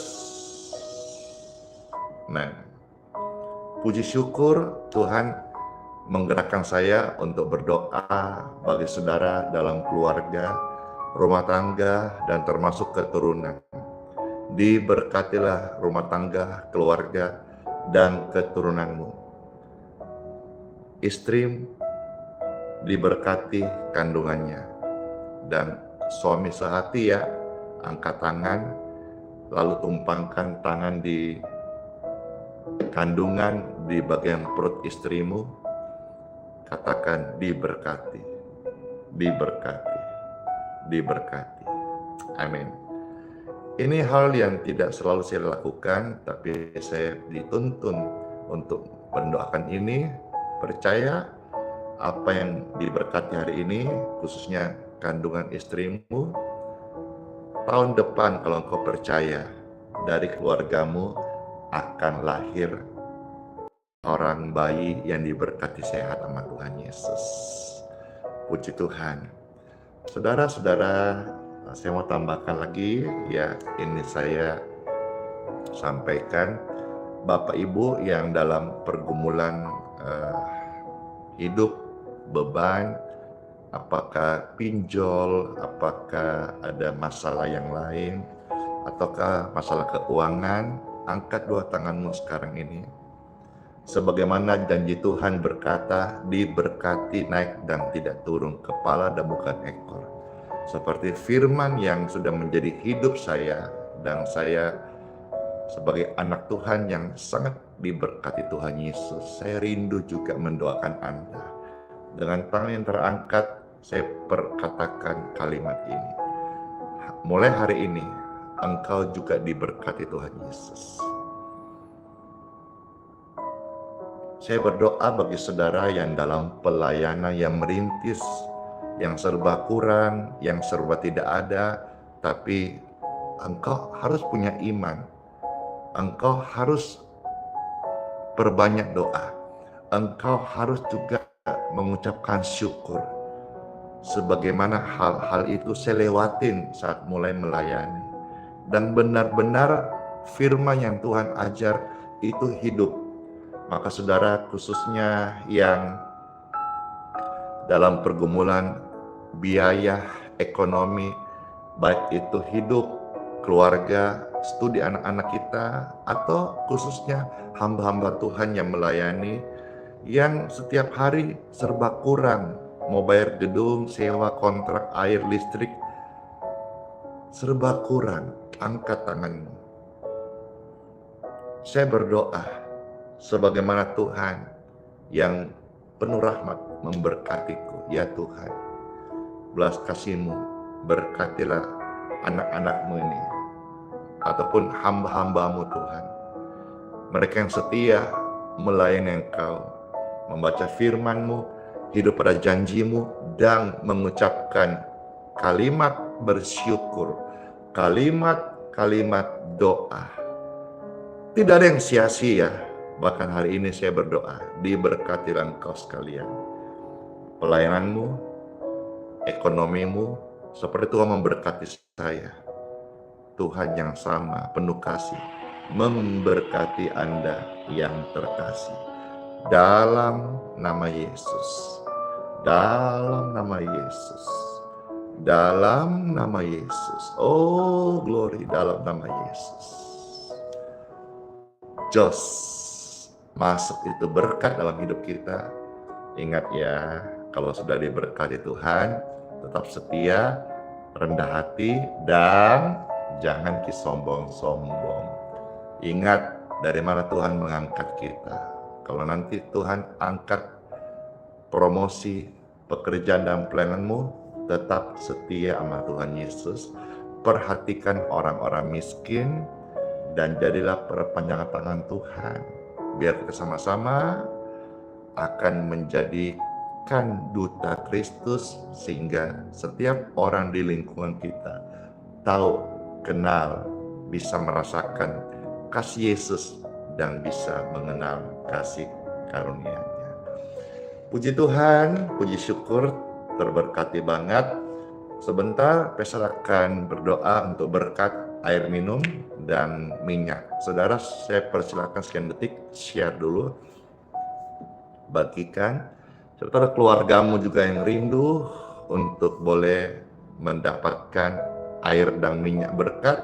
name. Puji syukur Tuhan menggerakkan saya untuk berdoa bagi saudara dalam keluarga, rumah tangga, dan termasuk keturunan. Diberkatilah rumah tangga, keluarga, dan keturunanmu. Istri diberkati kandungannya, dan suami sehati ya, angkat tangan, lalu tumpangkan tangan di kandungan di bagian perut istrimu, katakan diberkati, diberkati, diberkati. Amin. Ini hal yang tidak selalu saya lakukan, tapi saya dituntun untuk mendoakan ini. Percaya apa yang diberkati hari ini, khususnya kandungan istrimu, tahun depan kalau engkau percaya, dari keluargamu akan lahir orang bayi yang diberkati sehat sama Tuhan Yesus. Puji Tuhan. Saudara-saudara, saya mau tambahkan lagi ya, ini saya sampaikan Bapak Ibu yang dalam pergumulan hidup, beban, apakah pinjol, apakah ada masalah yang lain, ataukah masalah keuangan, angkat dua tanganmu sekarang ini. Sebagaimana janji Tuhan berkata, diberkati naik dan tidak turun, kepala dan bukan ekor. Seperti firman yang sudah menjadi hidup saya, dan saya sebagai anak Tuhan yang sangat diberkati Tuhan Yesus, saya rindu juga mendoakan Anda. Dengan tangan yang terangkat, saya perkatakan kalimat ini. Mulai hari ini, engkau juga diberkati Tuhan Yesus. Saya berdoa bagi saudara yang dalam pelayanan yang merintis, yang serba kurang, yang serba tidak ada, tapi engkau harus punya iman. Engkau harus perbanyak doa. Engkau harus juga mengucapkan syukur. Sebagaimana hal-hal itu saya lewatin saat mulai melayani. Dan benar-benar firman yang Tuhan ajar itu hidup. Maka saudara khususnya yang dalam pergumulan biaya ekonomi, baik itu hidup, keluarga, studi anak-anak kita, atau khususnya hamba-hamba Tuhan yang melayani, yang setiap hari serba kurang, mau bayar gedung, sewa, kontrak, air, listrik, serba kurang, angkat tanganmu. Saya berdoa, sebagaimana Tuhan yang penuh rahmat memberkatiku, ya Tuhan, belas kasih-Mu, berkatilah anak-anak-Mu ini, ataupun hamba-hamba-Mu Tuhan. Mereka yang setia melayani Engkau, membaca firman-Mu, hidup pada janji-Mu, dan mengucapkan kalimat bersyukur, kalimat-kalimat doa. Tidak ada yang sia-sia. Bahkan hari ini saya berdoa, diberkatilah engkau sekalian. Pelayananmu, ekonomimu, seperti Tuhan memberkati saya. Tuhan yang sama, penuh kasih, memberkati Anda yang terkasih. Dalam nama Yesus. Dalam nama Yesus. Dalam nama Yesus. Oh, glory dalam nama Yesus. Jos, masuk itu berkat dalam hidup kita. Ingat ya, kalau sudah diberkati Tuhan, tetap setia, rendah hati, dan jangan sombong-sombong. Ingat dari mana Tuhan mengangkat kita. Kalau nanti Tuhan angkat promosi, pekerjaan dan pelayananmu, tetap setia sama Tuhan Yesus. Perhatikan orang-orang miskin, dan jadilah perpanjangan tangan Tuhan. Biar kita sama-sama akan menjadikan duta Kristus, sehingga setiap orang di lingkungan kita tahu, kenal, bisa merasakan kasih Yesus, dan bisa mengenal kasih karunia-Nya. Puji Tuhan, puji syukur, terberkati banget. Sebentar, Pastor akan berdoa untuk berkat air minum dan minyak. Saudara, saya persilakan sekian detik, share dulu, bagikan. Serta keluargamu juga yang rindu untuk boleh mendapatkan air dan minyak berkat.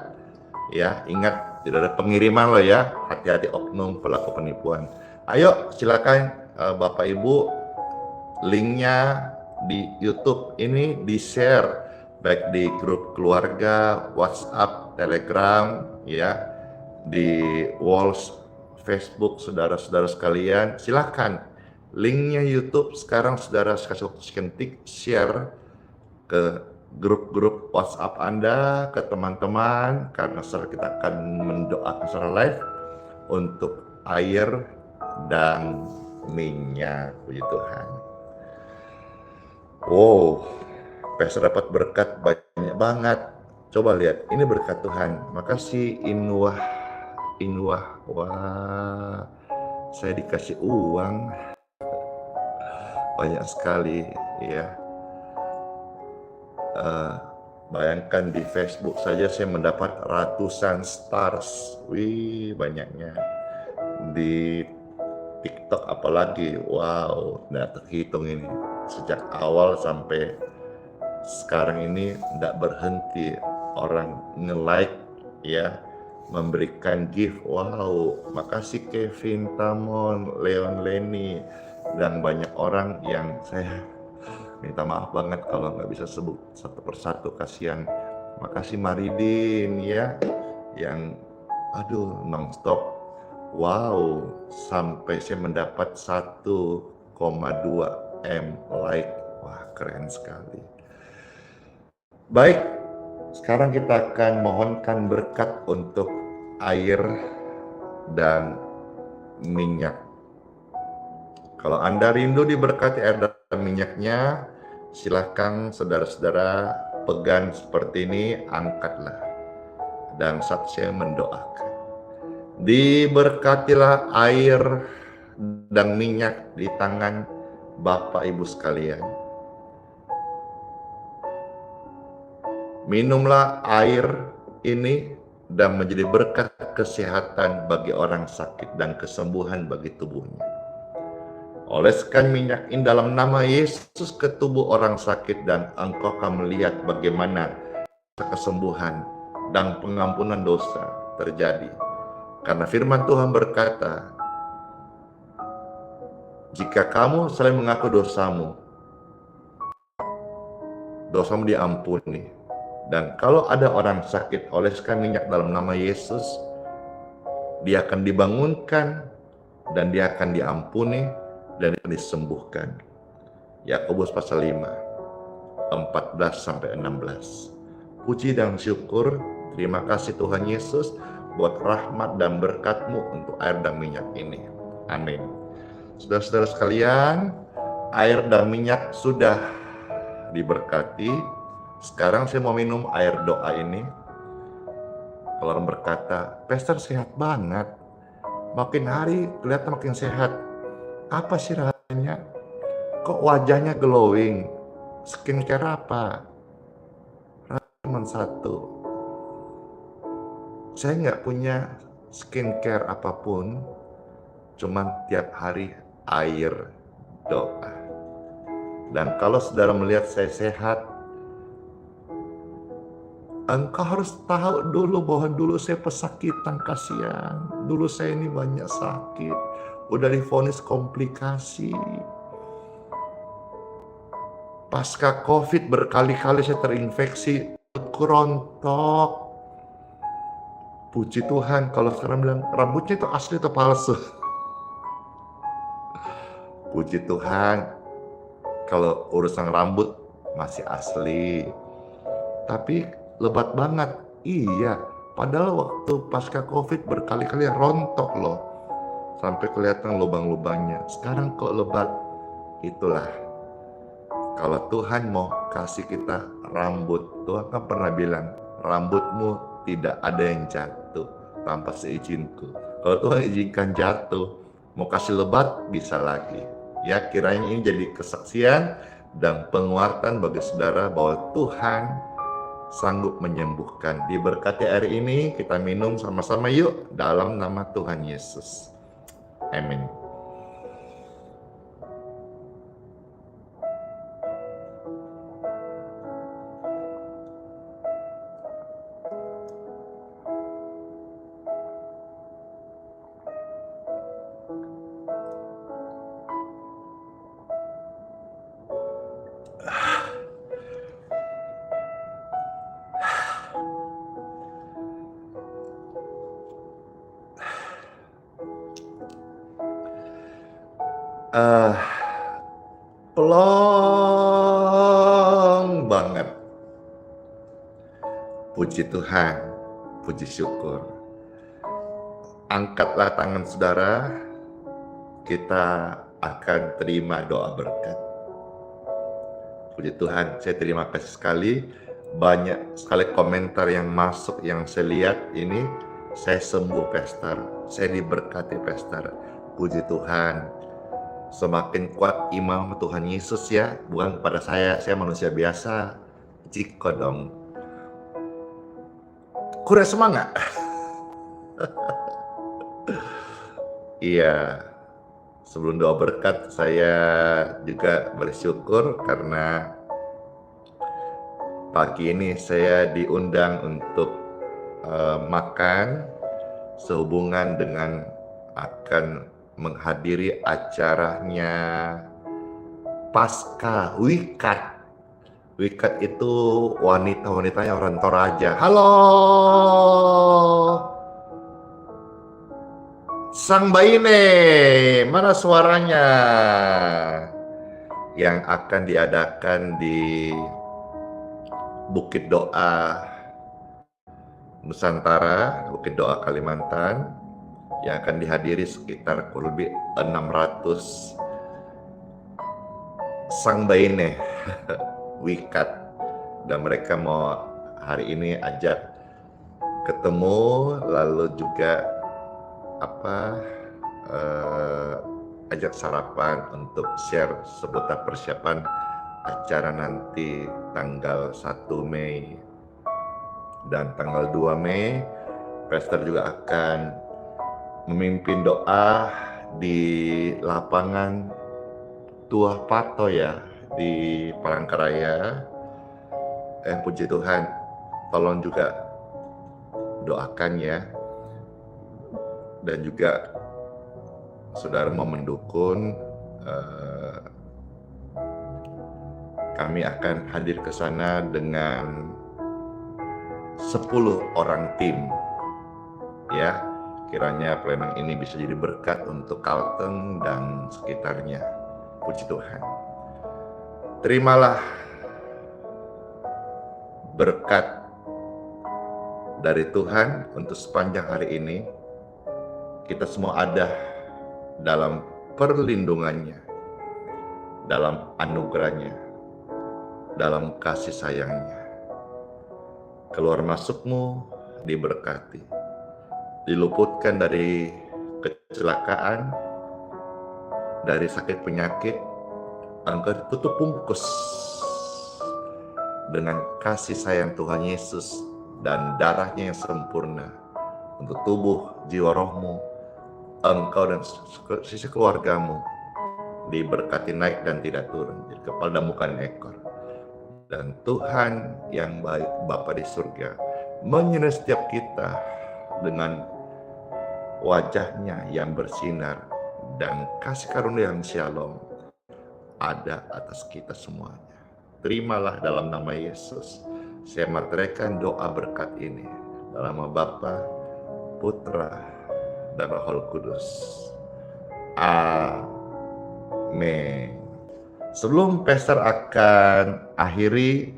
Ya, ingat tidak ada pengiriman loh ya. Hati-hati oknum pelaku penipuan. Ayo, silakan Bapak Ibu, linknya di YouTube ini di-share, baik di grup keluarga, WhatsApp, Telegram, ya, di walls Facebook, saudara-saudara sekalian. Silakan, linknya YouTube sekarang saudara kasih ketik, share ke grup-grup WhatsApp Anda, ke teman-teman, karena setelah kita akan mendoakan secara live untuk air dan minyak. Puji Tuhan. Wow, Pastor dapat berkat banyak banget. Coba lihat, ini berkat Tuhan. Makasih Inwah. Wah, saya dikasih uang banyak sekali ya. Bayangkan di Facebook saja saya mendapat ratusan stars. Wih, banyaknya. Di TikTok apalagi, wow, nggak terhitung ini. Sejak awal sampai sekarang ini tidak berhenti orang nge-like ya, memberikan gift. Wow, makasih Kevin Tamon, Leon Leni, dan banyak orang yang saya minta maaf banget kalau nggak bisa sebut satu persatu, kasihan. Makasih Maridin ya, yang nonstop. Wow, sampai saya mendapat 1,2 M like. Wah, keren sekali. Baik, sekarang kita akan mohonkan berkat untuk air dan minyak. Kalau Anda rindu diberkati air dan minyaknya, silahkan saudara-saudara pegang seperti ini, angkatlah. Dan saat saya mendoakan, diberkatilah air dan minyak di tangan Bapak Ibu sekalian. Minumlah air ini dan menjadi berkat kesehatan bagi orang sakit dan kesembuhan bagi tubuhnya. Oleskan minyak ini dalam nama Yesus ke tubuh orang sakit dan engkau akan melihat bagaimana kesembuhan dan pengampunan dosa terjadi. Karena firman Tuhan berkata, jika kamu selalu mengaku dosamu diampuni. Dan kalau ada orang sakit, oleskan minyak dalam nama Yesus, dia akan dibangunkan dan dia akan diampuni dan disembuhkan. Yakobus pasal 5, 14-16. Puji dan syukur, terima kasih Tuhan Yesus buat rahmat dan berkat-Mu untuk air dan minyak ini. Amin. Saudara-saudara sekalian, air dan minyak sudah diberkati. Sekarang saya mau minum air doa ini. Kalau orang berkata, Pastor sehat banget, makin hari kelihatan makin sehat. Apa sih rahasianya? Kok wajahnya glowing? Skincare apa? Cuma satu. Saya nggak punya skincare apapun, cuman tiap hari air doa. Dan kalau saudara melihat saya sehat, engkau harus tahu dulu bahwa dulu saya pesakitan, kasihan. Dulu saya ini banyak sakit, udah divonis komplikasi. Pasca COVID berkali-kali saya terinfeksi, rontok. Puji Tuhan, kalau sekarang bilang rambutnya itu asli atau palsu? Puji Tuhan, kalau urusan rambut masih asli. Tapi lebat banget. Iya, padahal waktu pasca COVID berkali-kali rontok loh. Sampai kelihatan lubang-lubangnya. Sekarang kok lebat. Itulah. Kalau Tuhan mau kasih kita rambut, Tuhan kan pernah bilang, rambutmu tidak ada yang jatuh tanpa seizinku. Kalau Tuhan izinkan jatuh, mau kasih lebat, bisa lagi. Ya, kiranya ini jadi kesaksian dan penguatan bagi saudara bahwa Tuhan sanggup menyembuhkan. Diberkati air ini, kita minum sama-sama yuk dalam nama Tuhan Yesus. Amin. Plong banget. Puji Tuhan, puji syukur. Angkatlah tangan saudara, kita akan terima doa berkat. Puji Tuhan, saya terima kasih sekali. Banyak sekali komentar yang masuk, yang saya lihat ini, saya sembuh Pastor, saya diberkati Pastor. Puji Tuhan. Semakin kuat iman Tuhan Yesus ya, bukan kepada saya manusia biasa. Ciko dong. Kurang semangat. Iya, sebelum doa berkat saya juga bersyukur karena pagi ini saya diundang untuk makan sehubungan dengan akan menghadiri acaranya Pasca Wikat. Wikat itu wanita-wanitanya orang Toraja. Halo, Sang Baine, mana suaranya? Yang akan diadakan di Bukit Doa Nusantara, Bukit Doa Kalimantan, yang akan dihadiri sekitar kurang lebih 600 Sang Baine Wikat, dan mereka mau hari ini ajak ketemu, lalu juga ajak sarapan untuk share seputar persiapan acara nanti tanggal 1 Mei dan tanggal 2 Mei. Pastor juga akan memimpin doa di lapangan Tuah Pato ya, di Palangkaraya. Puji Tuhan, tolong juga doakan ya. Dan juga saudara mau mendukung, kami akan hadir ke sana dengan 10 orang tim ya. Kiranya pelayanan ini bisa jadi berkat untuk Kalteng dan sekitarnya. Puji Tuhan. Terimalah berkat dari Tuhan untuk sepanjang hari ini. Kita semua ada dalam perlindungannya, dalam anugerahnya, dalam kasih sayangnya. Keluar masukmu diberkati, diluputkan dari kecelakaan, dari sakit penyakit, engkau ditutup bungkus dengan kasih sayang Tuhan Yesus dan darahnya yang sempurna untuk tubuh, jiwa, rohmu. Engkau dan sisi keluargamu diberkati naik dan tidak turun, jadi kepala dan bukan ekor. Dan Tuhan yang baik, Bapa di surga, menyertai setiap kita dengan wajahnya yang bersinar dan kasih karunia yang shalom ada atas kita semuanya. Terimalah dalam nama Yesus. Saya materaikan doa berkat ini dalam nama Bapa, Putra, dan Roh Kudus. Amin. Sebelum Pastor akan akhiri,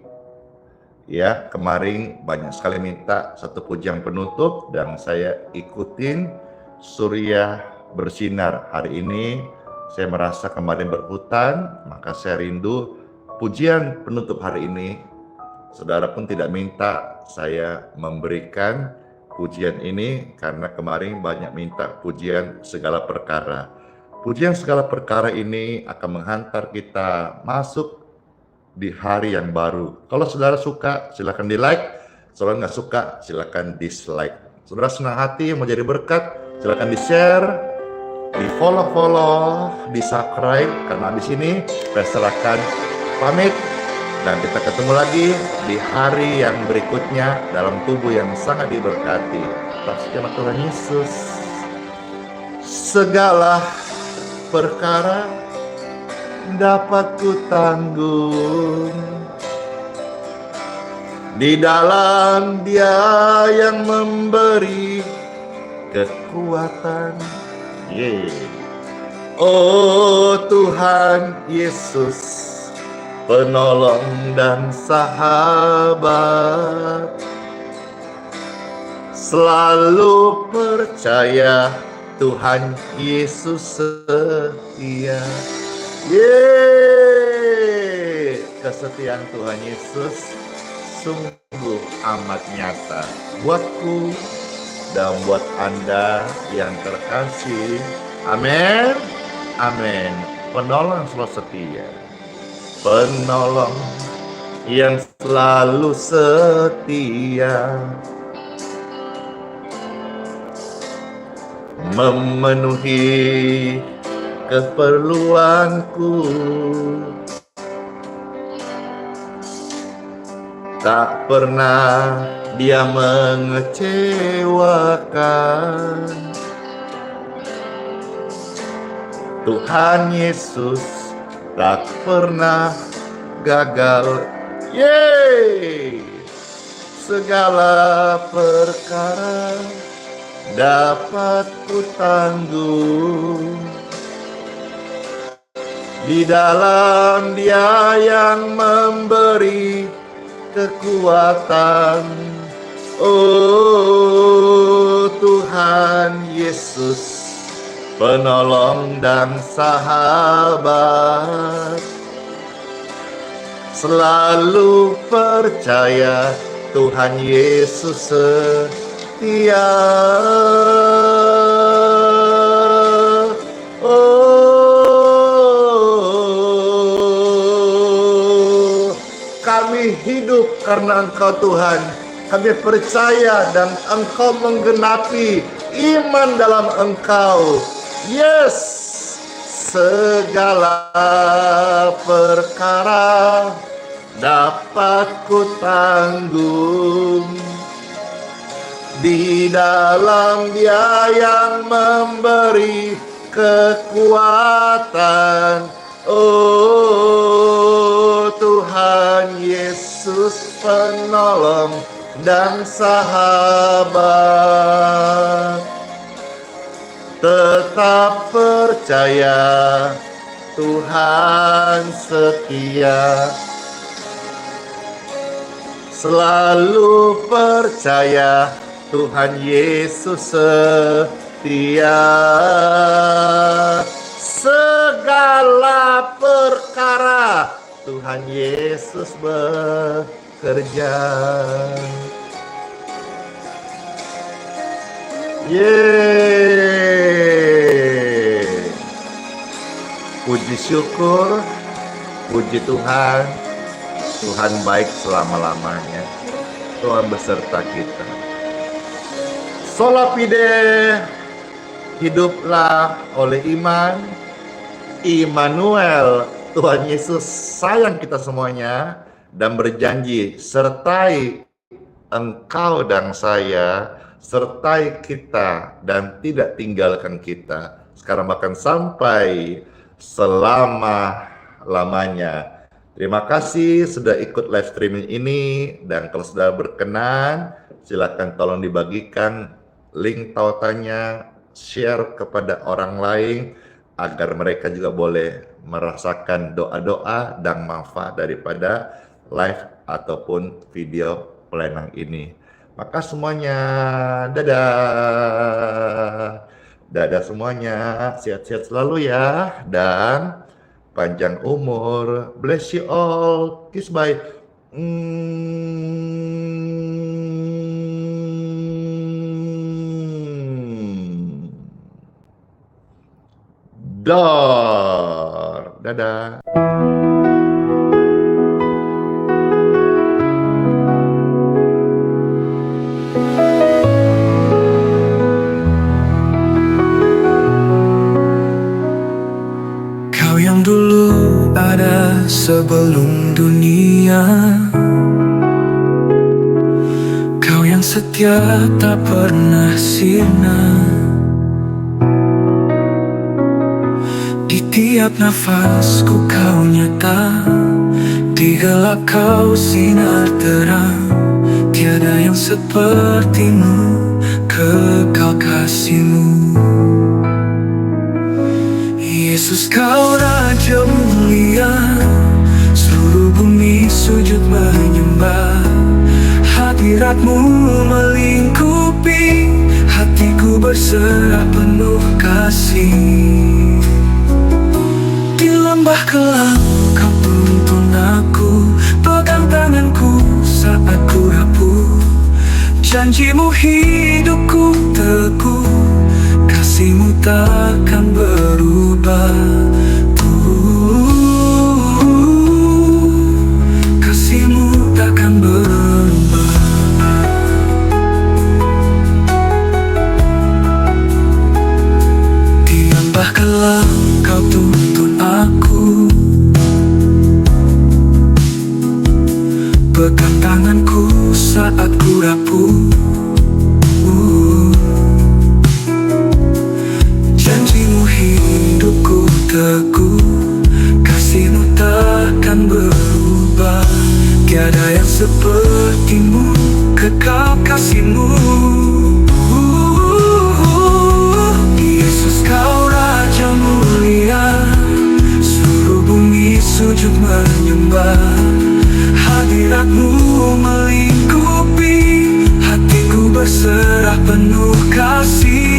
ya, kemarin banyak sekali minta satu pujian penutup dan saya ikutin Surya Bersinar. Hari ini saya merasa kemarin berhutan, maka saya rindu pujian penutup hari ini. Saudara pun tidak minta saya memberikan pujian ini karena kemarin banyak minta pujian segala perkara. Pujian segala perkara ini akan menghantar kita masuk di hari yang baru. Kalau saudara suka, silakan di like. Saudara nggak suka, silakan dislike. Saudara senang hati mau jadi berkat, silakan di share, di follow, di subscribe. Karena di sini Pastor akan pamit dan kita ketemu lagi di hari yang berikutnya dalam tubuh yang sangat diberkati. Terima Tuhan Yesus. Segala perkara dapat ku tanggung di dalam Dia yang memberi kekuatan. Oh Tuhan Yesus, penolong dan sahabat, selalu percaya Tuhan Yesus setia. Kesetiaan Tuhan Yesus sungguh amat nyata buatku dan buat Anda yang terkasih. Amin. Amin. Penolong selalu setia, penolong yang selalu setia, memenuhi keperluanku, tak pernah Dia mengecewakan. Tuhan Yesus tak pernah gagal. Segala perkara dapat ku tanggung di dalam Dia yang memberi kekuatan. Oh Tuhan Yesus, penolong dan sahabat, selalu percaya Tuhan Yesus setia. Oh, kami hidup karena Engkau Tuhan. Kami percaya dan Engkau menggenapi iman dalam Engkau. Yes, segala perkara dapat ku tanggung di dalam Dia yang memberi kekuatan. Oh Tuhan Yesus penolong dan sahabat, tetap percaya Tuhan setia, selalu percaya Tuhan Yesus setia. Segala perkara Tuhan Yesus bekerja. Yeay. Puji syukur, puji Tuhan. Tuhan baik selama-lamanya. Tuhan beserta kita. Sola fide, hiduplah oleh iman. Immanuel, Tuhan Yesus sayang kita semuanya dan berjanji sertai engkau dan saya, sertai kita dan tidak tinggalkan kita sekarang bahkan sampai selama-lamanya. Terima kasih sudah ikut live streaming ini, dan kalau sudah berkenan silakan tolong dibagikan link tautannya, share kepada orang lain agar mereka juga boleh merasakan doa-doa dan manfaat daripada live ataupun video pelayanan ini. Maka semuanya, dadah. Dadah semuanya, sehat-sehat selalu ya, dan panjang umur. Bless you all. Kiss bye. Dar. Dadah. Kau yang dulu ada sebelum dunia, kau yang setia tak pernah sirna. Di tiap nafasku kau nyata, di gelap kau sinar terang. Tiada yang sepertimu, kekal kasihmu. Yesus kau Raja mulia, seluruh bumi sujud menyembah. Hadiratmu melingkupi, hatiku berserah penuh kasih. Di lembah kelam kau tuntun aku, pegang tanganku saat ku rapuh. Janjimu hidupku teguh, kasihmu takkan berubah. Kasihmu takkan berubah. Di lembah kelam kau tuntun aku, pegang tanganku saat ku rapuh. Janjimu hidupku teguh, kasihmu takkan berubah. Tiada yang sepertimu, kekal kasihmu. Yesus kau Raja mulia, seluruh bumi sujud menyembah. Hadiratmu melingkupi, hatiku berserah penuh kasih.